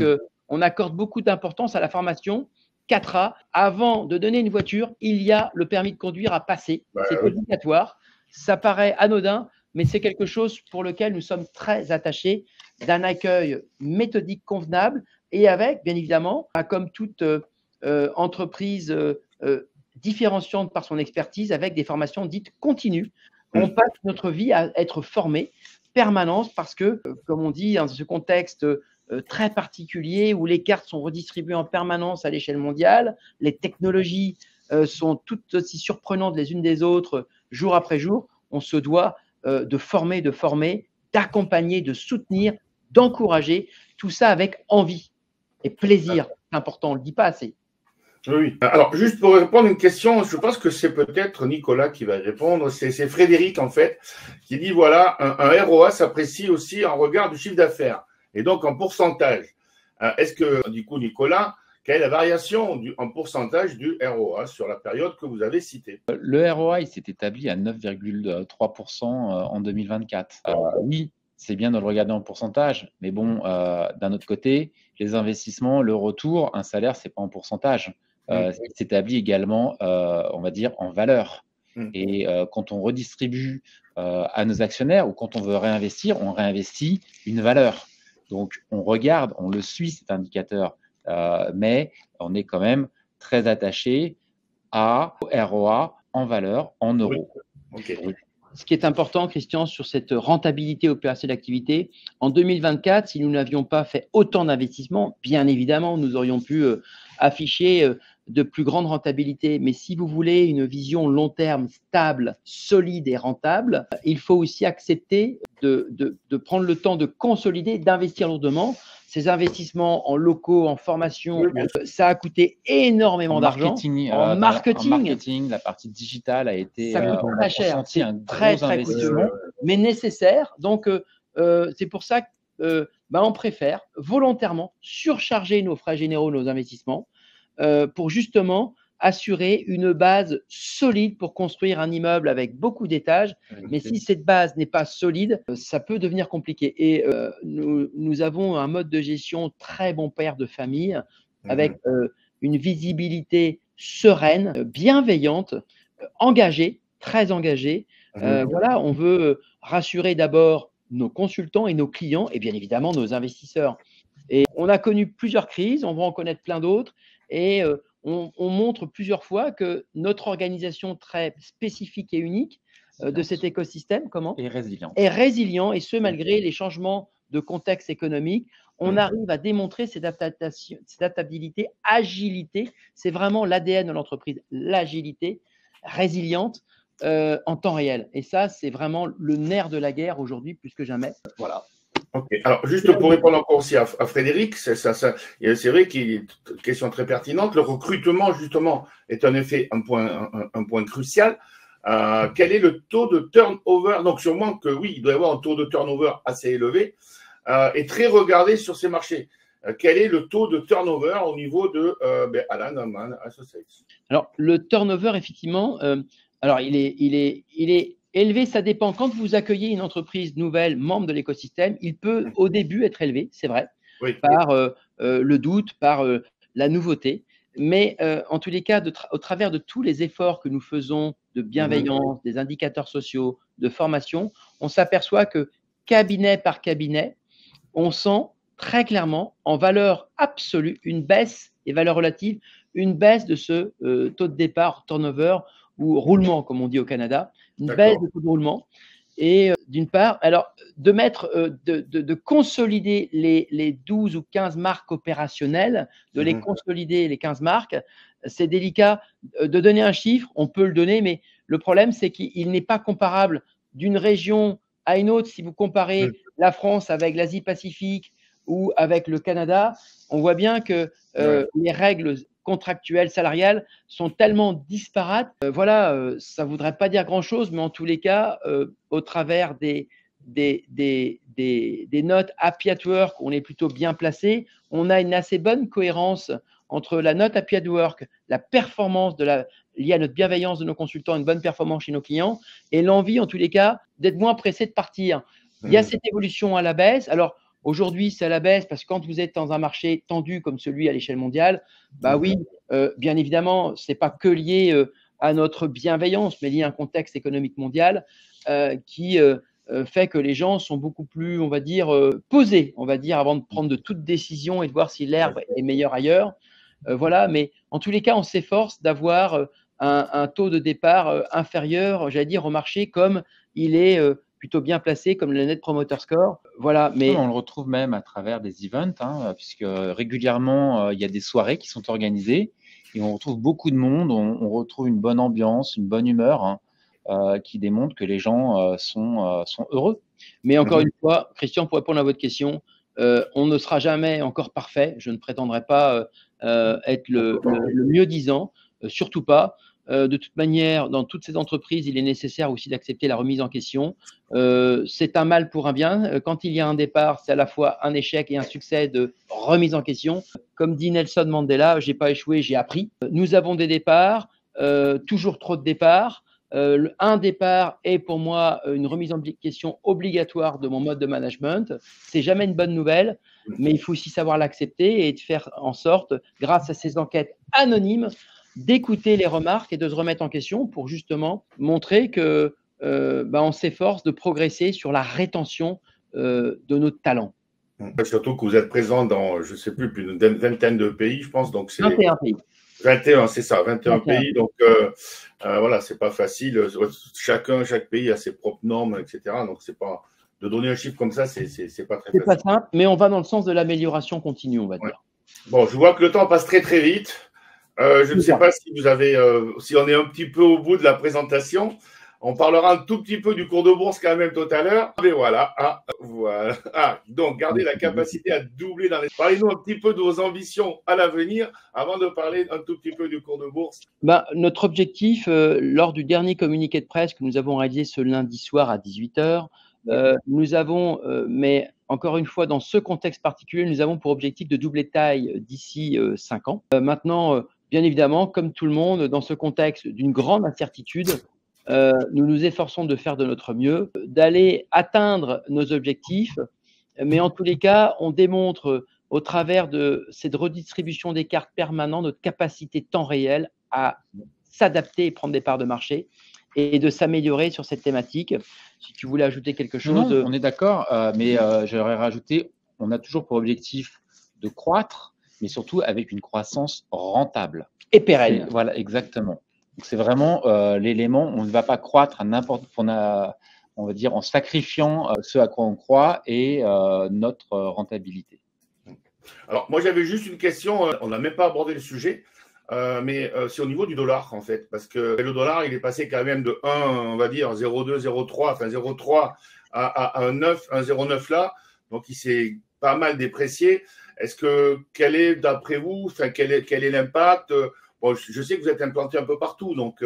on accorde beaucoup d'importance à la formation 4A. Avant de donner une voiture, il y a le permis de conduire à passer. C'est obligatoire. Ça paraît anodin, mais c'est quelque chose pour lequel nous sommes très attachés, d'un accueil méthodique convenable et avec, bien évidemment, comme toute entreprise différenciante par son expertise, avec des formations dites continues. On passe notre vie à être formé permanence parce que, comme on dit, dans ce contexte très particulier où les cartes sont redistribuées en permanence à l'échelle mondiale, les technologies sont toutes aussi surprenantes les unes des autres jour après jour, on se doit de former, d'accompagner, de soutenir, d'encourager, tout ça avec envie et plaisir. C'est important, on ne le dit pas assez. Oui. Alors, juste pour répondre à une question, je pense que c'est peut-être Nicolas qui va y répondre. C'est Frédéric, en fait, qui dit, voilà, un ROA s'apprécie aussi en regard du chiffre d'affaires et donc en pourcentage. Est-ce que, du coup, Nicolas, quelle est la variation en pourcentage du ROA sur la période que vous avez citée? Le ROA, il s'est établi à 9,3% en 2024. Oui, c'est bien de le regarder en pourcentage, mais bon, d'un autre côté, les investissements, le retour, un salaire, c'est pas en pourcentage. Il s'établit également, on va dire, en valeur. Et quand on redistribue à nos actionnaires ou quand on veut réinvestir, on réinvestit une valeur. Donc, on regarde, on le suit, cet indicateur, mais on est quand même très attaché au ROA en valeur, en euros. Okay. Ce qui est important, Christian, sur cette rentabilité opérationnelle d'activité, en 2024, si nous n'avions pas fait autant d'investissements, bien évidemment, nous aurions pu afficher de plus grandes rentabilités. Mais si vous voulez une vision long terme, stable, solide et rentable, il faut aussi accepter de prendre le temps de consolider, d'investir lourdement. Ces investissements en locaux, en formation, ça a coûté énormément d'argent. En marketing, la partie digitale a été très cher. C'est un gros investissement, mais nécessaire. Donc, c'est pour ça qu'on préfère volontairement surcharger nos frais généraux, nos investissements, pour justement assurer une base solide pour construire un immeuble avec beaucoup d'étages. Mais si cette base n'est pas solide, ça peut devenir compliqué. Et nous avons un mode de gestion très bon père de famille, avec une visibilité sereine, bienveillante, engagée, très engagée. Voilà, on veut rassurer d'abord nos consultants et nos clients et bien évidemment nos investisseurs. Et on a connu plusieurs crises, on va en connaître plein d'autres. Et on montre plusieurs fois que notre organisation très spécifique et unique de cet écosystème est résilient, et ce malgré les changements de contexte économique. On arrive à démontrer cette adaptabilité, agilité. C'est vraiment l'ADN de l'entreprise, l'agilité résiliente en temps réel. Et ça, c'est vraiment le nerf de la guerre aujourd'hui plus que jamais. Voilà. Ok. Alors, juste pour répondre encore aussi à Frédéric, c'est vrai qu'il y a une question très pertinente. Le recrutement, justement, est en effet un point crucial. Quel est le taux de turnover? Donc, sûrement que oui, il doit y avoir un taux de turnover assez élevé et très regardé sur ces marchés. Quel est le taux de turnover au niveau de Alan Holman Associates? Alors, le turnover, effectivement, alors il est élevé, ça dépend. Quand vous accueillez une entreprise nouvelle, membre de l'écosystème, il peut au début être élevé, c'est vrai, par le doute, par la nouveauté. Mais en tous les cas, au travers de tous les efforts que nous faisons de bienveillance, des indicateurs sociaux, de formation, on s'aperçoit que cabinet par cabinet, on sent très clairement en valeur absolue une baisse et valeur relative, une baisse de ce taux de départ, turnover ou roulement, comme on dit au Canada, une baisse de taux de roulement. Et d'une part, alors de consolider les 12 ou 15 marques opérationnelles, de les consolider, les 15 marques, c'est délicat de donner un chiffre, on peut le donner, mais le problème, c'est qu'il n'est pas comparable d'une région à une autre. Si vous comparez la France avec l'Asie-Pacifique ou avec le Canada, on voit bien que les règles contractuelles, salariales sont tellement disparates. Ça ne voudrait pas dire grand-chose, mais en tous les cas, au travers des notes Happy at Work, on est plutôt bien placé. On a une assez bonne cohérence entre la note Happy at Work, la performance liée à notre bienveillance de nos consultants, une bonne performance chez nos clients, et l'envie, en tous les cas, d'être moins pressé de partir. Il y a cette évolution à la baisse. Alors, Aujourd'hui, c'est à la baisse parce que quand vous êtes dans un marché tendu comme celui à l'échelle mondiale, bah oui, bien évidemment, ce n'est pas que lié à notre bienveillance, mais lié à un contexte économique mondial qui fait que les gens sont beaucoup plus, on va dire, posés, on va dire, avant de prendre de toute décision et de voir si l'herbe est meilleure ailleurs. Voilà, mais en tous les cas, on s'efforce d'avoir un taux de départ inférieur, j'allais dire, au marché, comme il est plutôt bien placé, comme le Net Promoter Score. Voilà, mais on le retrouve même à travers des events, hein, puisque régulièrement, il y a des soirées qui sont organisées et on retrouve beaucoup de monde, on retrouve une bonne ambiance, une bonne humeur, hein, qui démontre que les gens sont heureux. Mais encore une fois, Christian, pour répondre à votre question, on ne sera jamais encore parfait. Je ne prétendrai pas être le mieux disant, surtout pas. De toute manière, dans toutes ces entreprises, il est nécessaire aussi d'accepter la remise en question. C'est un mal pour un bien. Quand il y a un départ, c'est à la fois un échec et un succès de remise en question. Comme dit Nelson Mandela, j'ai pas échoué, j'ai appris. Nous avons des départs, toujours trop de départs. Un départ est pour moi une remise en question obligatoire de mon mode de management. C'est jamais une bonne nouvelle, mais il faut aussi savoir l'accepter et de faire en sorte, grâce à ces enquêtes anonymes, d'écouter les remarques et de se remettre en question pour justement montrer que on s'efforce de progresser sur la rétention de notre talent. Surtout que vous êtes présent dans, je ne sais plus d'une vingtaine de pays, je pense. Donc 21 pays. 21, c'est ça, 21 pays. Donc, voilà, c'est pas facile. Chaque pays a ses propres normes, etc. Donc, c'est pas, de donner un chiffre comme ça, c'est pas très facile. C'est pas simple, mais on va dans le sens de l'amélioration continue, on va dire. Bon, je vois que le temps passe très, très vite. Je ne sais pas si vous avez, si on est un petit peu au bout de la présentation. On parlera un tout petit peu du cours de bourse quand même tout à l'heure. Mais voilà, voilà. Donc, gardez la capacité à doubler dans les... Parlez-nous un petit peu de vos ambitions à l'avenir avant de parler un tout petit peu du cours de bourse. Notre objectif, lors du dernier communiqué de presse que nous avons réalisé ce lundi soir à 18 h, nous avons, mais encore une fois, dans ce contexte particulier, nous avons pour objectif de doubler de taille d'ici 5 ans. Maintenant, bien évidemment, comme tout le monde, dans ce contexte d'une grande incertitude, nous nous efforçons de faire de notre mieux, d'aller atteindre nos objectifs, mais en tous les cas, on démontre au travers de cette redistribution des cartes permanente notre capacité temps réel à s'adapter et prendre des parts de marché et de s'améliorer sur cette thématique. Si tu voulais ajouter quelque chose. Non, on est d'accord, mais j'aurais rajouté, on a toujours pour objectif de croître, mais surtout avec une croissance rentable. Et pérenne. Voilà, exactement. Donc, c'est vraiment l'élément, on ne va pas croître à n'importe quoi, on va dire en sacrifiant ce à quoi on croit et notre rentabilité. Alors, moi, j'avais juste une question, on n'a même pas abordé le sujet, mais c'est au niveau du dollar, en fait, parce que le dollar, il est passé quand même de 1, on va dire, 0,2, 0,3, enfin 0,3 à 1,9, 1,09 là, donc il s'est pas mal déprécié. Quel est, d'après vous, enfin, quel est l'impact? Bon, je sais que vous êtes implanté un peu partout, donc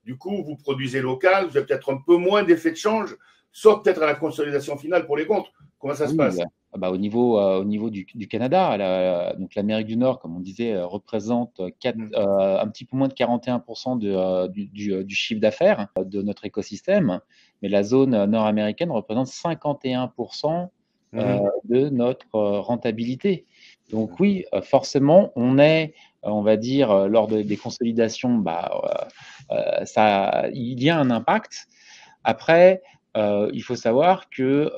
du coup, vous produisez local, vous avez peut-être un peu moins d'effet de change, sauf peut-être à la consolidation finale pour les comptes. Comment ça se passe? Au niveau du Canada, donc l'Amérique du Nord, comme on disait, représente un petit peu moins de 41% du chiffre d'affaires de notre écosystème, mais la zone nord-américaine représente 51% de notre rentabilité. Donc oui, forcément, on va dire, lors des consolidations, il y a un impact. Après, il faut savoir que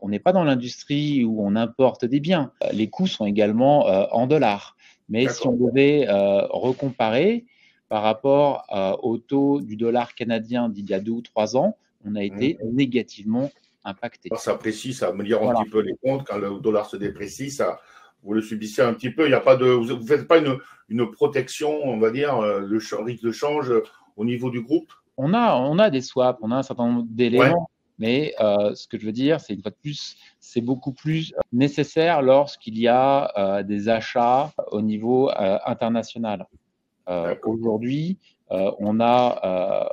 on n'est pas dans l'industrie où on importe des biens. Les coûts sont également en dollars. Mais si on devait recomparer par rapport au taux du dollar canadien d'il y a 2 ou 3 ans, on a été négativement impacté. Ça apprécie, ça améliore un petit peu les comptes. Quand le dollar se déprécie, vous le subissez un petit peu. Il y a pas vous ne faites pas une protection, on va dire, le risque de change au niveau du groupe? On a des swaps, on a un certain nombre d'éléments, mais ce que je veux dire, c'est une fois de plus, c'est beaucoup plus nécessaire lorsqu'il y a des achats au niveau international. Aujourd'hui, on a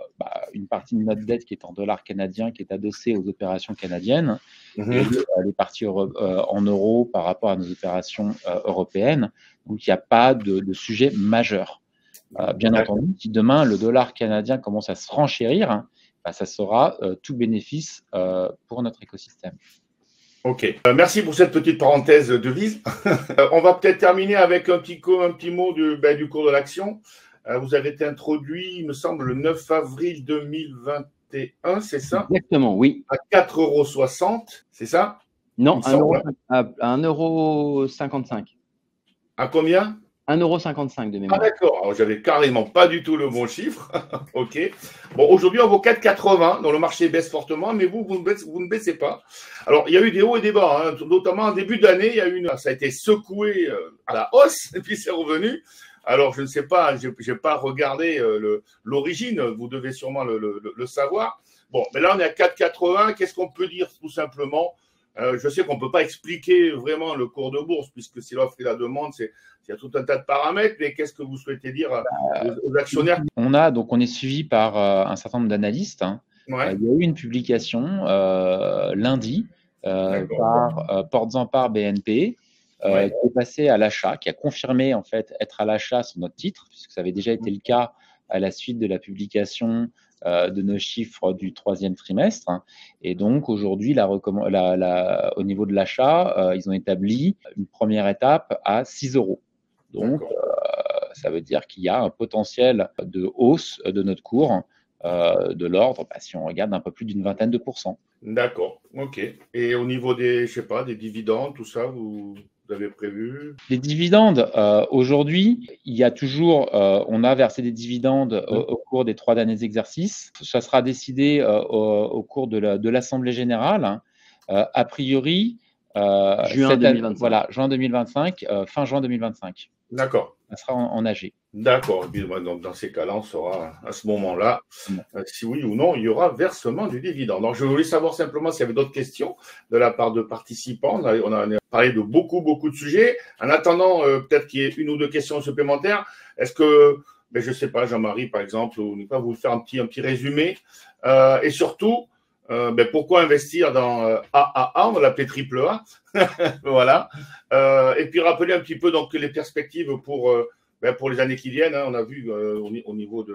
une partie de notre dette qui est en dollars canadiens, qui est adossée aux opérations canadiennes, et les parties en euros par rapport à nos opérations européennes. Donc, il n'y a pas de sujet majeur. Bien entendu, si demain le dollar canadien commence à se renchérir, ça sera tout bénéfice pour notre écosystème. Ok. Merci pour cette petite parenthèse de vise. On va peut-être terminer avec un petit mot du cours de l'action. Vous avez été introduit, il me semble, le 9 avril 2021, c'est ça? Exactement, oui. À 4,60 €, c'est ça? Non, à 1,55 €. À combien? 1,55 € de mémoire. Ah d'accord, alors j'avais carrément pas du tout le bon chiffre. Ok. Bon, aujourd'hui, on vaut 4,80 €, donc le marché baisse fortement, mais vous ne baissez pas. Alors, il y a eu des hauts et des bas, hein, notamment en début d'année, ça a été secoué à la hausse, et puis c'est revenu. Alors, je ne sais pas, j'ai pas regardé l'origine, vous devez sûrement le savoir. Bon, mais là, on est à 4,80 €. Qu'est-ce qu'on peut dire tout simplement? Je sais qu'on ne peut pas expliquer vraiment le cours de bourse, puisque c'est l'offre et la demande, il y a tout un tas de paramètres, mais qu'est-ce que vous souhaitez dire aux actionnaires? On est suivi par un certain nombre d'analystes. Hein. Ouais. Il y a eu une publication lundi par Portzamparc BNP qui est passé à l'achat, qui a confirmé en fait être à l'achat sur notre titre, puisque ça avait déjà été le cas à la suite de la publication de nos chiffres du troisième trimestre. Et donc, aujourd'hui, au niveau de l'achat, ils ont établi une première étape à 6 €. Donc, ça veut dire qu'il y a un potentiel de hausse de notre cours de l'ordre, si on regarde, un peu plus d'une vingtaine de %. D'accord, ok. Et au niveau des dividendes, tout ça, vous avez prévu? Les dividendes, aujourd'hui, il y a toujours, on a versé des dividendes au cours des 3 derniers exercices. Ça sera décidé au cours de l'Assemblée générale. A priori, Juin 2025. Voilà, juin 2025, fin juin 2025. D'accord. Ça sera en AG. D'accord. Donc, dans ces cas-là, on saura à ce moment-là si oui ou non il y aura versement du dividende. Donc, je voulais savoir simplement s'il y avait d'autres questions de la part de participants. On a parlé de beaucoup de sujets. En attendant, peut-être qu'il y ait une ou deux questions supplémentaires. Est-ce que, je ne sais pas, Jean-Marie, par exemple, ou ne pas vous faire un petit résumé. Et surtout, pourquoi investir dans AAA, on va l'appeler triple A. Voilà. Et puis rappeler un petit peu donc les perspectives pour les années qui viennent. Hein. On a vu au niveau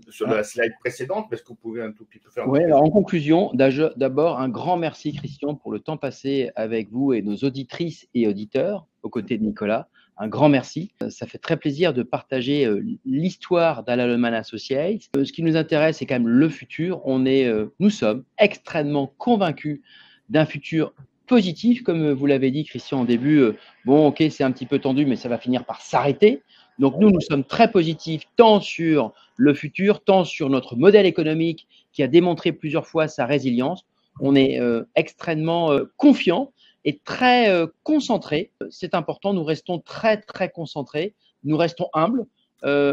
sur la slide précédente, est-ce que vous pouvez un tout petit peu faire Oui, alors en conclusion, d'abord, un grand merci, Christian, pour le temps passé avec vous et nos auditrices et auditeurs aux côtés de Nicolas. Un grand merci. Ça fait très plaisir de partager l'histoire d'Alan Holman Associates. Ce qui nous intéresse, c'est quand même le futur. Nous sommes extrêmement convaincus d'un futur positif, comme vous l'avez dit, Christian, au début. Bon, ok, c'est un petit peu tendu, mais ça va finir par s'arrêter. Donc nous sommes très positifs tant sur le futur, tant sur notre modèle économique qui a démontré plusieurs fois sa résilience. On est extrêmement confiants et très concentrés. C'est important, nous restons très concentrés, nous restons humbles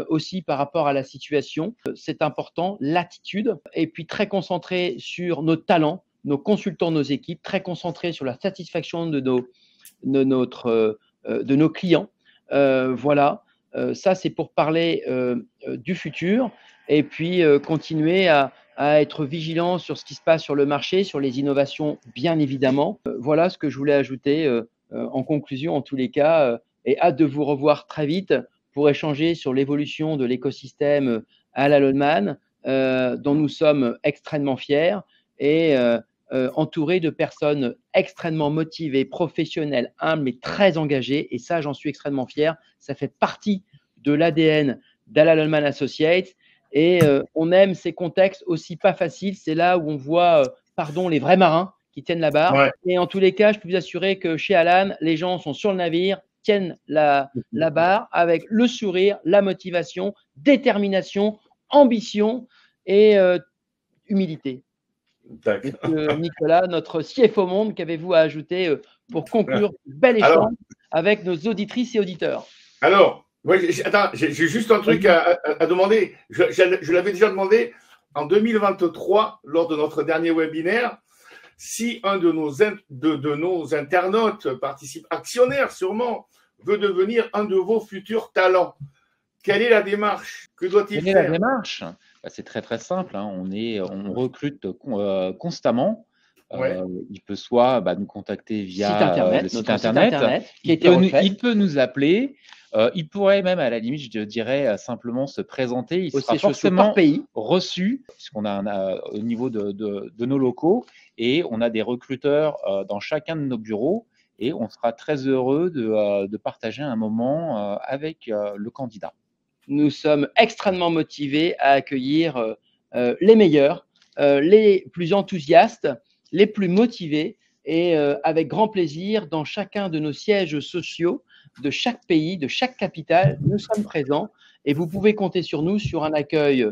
aussi par rapport à la situation. C'est important, l'attitude, et puis très concentrés sur nos talents, nos consultants, nos équipes, très concentrés sur la satisfaction de nos clients. Voilà. Ça, c'est pour parler du futur et puis continuer à être vigilant sur ce qui se passe sur le marché, sur les innovations, bien évidemment. Voilà ce que je voulais ajouter en conclusion, en tous les cas, et hâte de vous revoir très vite pour échanger sur l'évolution de l'écosystème Alan Holman, dont nous sommes extrêmement fiers et entouré de personnes extrêmement motivées, professionnelles, humbles et très engagées. Et ça, j'en suis extrêmement fier. Ça fait partie de l'ADN d'Alan Holman Associates. Et on aime ces contextes aussi pas faciles. C'est là où on voit, les vrais marins qui tiennent la barre. Ouais. Et en tous les cas, je peux vous assurer que chez Alan, les gens sont sur le navire, tiennent la barre avec le sourire, la motivation, détermination, ambition et humilité. Monsieur Nicolas, notre CFO Monde, qu'avez-vous à ajouter pour conclure ce bel échange avec nos auditrices et auditeurs? Alors, j'ai juste un truc à demander. Je l'avais déjà demandé en 2023 lors de notre dernier webinaire. Si un de nos internautes, actionnaires sûrement, veut devenir un de vos futurs talents, quelle est la démarche? Que doit-il faire? Quelle est la démarche? C'est très simple. Hein. On recrute constamment. il peut soit nous contacter via le site internet, il peut nous appeler. Il pourrait même, à la limite, je dirais, simplement se présenter. Il sera forcément reçu, puisqu'on a au niveau de nos locaux, et on a des recruteurs dans chacun de nos bureaux, et on sera très heureux de partager un moment avec le candidat. Nous sommes extrêmement motivés à accueillir les meilleurs, les plus enthousiastes, les plus motivés, et avec grand plaisir, dans chacun de nos sièges sociaux, de chaque pays, de chaque capitale, nous sommes présents et vous pouvez compter sur nous sur un accueil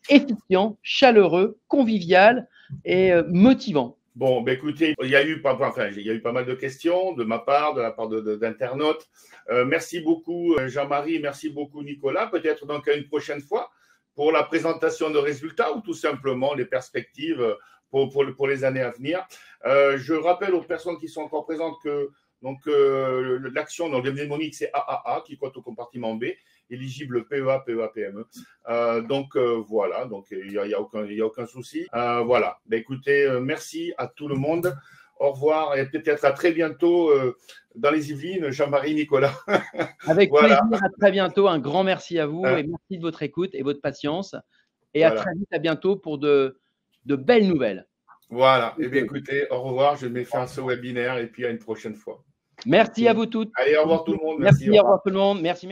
efficient, chaleureux, convivial et motivant. Bon, écoutez, il y a eu pas mal de questions de ma part, de la part d'internautes. Merci beaucoup Jean-Marie, merci beaucoup Nicolas. Peut-être donc à une prochaine fois pour la présentation de résultats ou tout simplement les perspectives pour les années à venir. Je rappelle aux personnes qui sont encore présentes que l'action dans le mnémonique, c'est AAA qui compte au compartiment B, éligible PEA, PEA, PME. Voilà, donc il y a aucun souci. Voilà, écoutez, merci à tout le monde. Au revoir et peut-être à très bientôt dans les Yvelines, Jean-Marie, Nicolas. Avec plaisir, à très bientôt. Un grand merci à vous et merci de votre écoute et votre patience. Et à très vite, à bientôt pour de belles nouvelles. Voilà, et bien écoutez, au revoir. Je mets fin à ce webinaire et puis à une prochaine fois. Merci à vous toutes. Allez, au revoir tout le monde. Merci, au revoir tout le monde. Merci.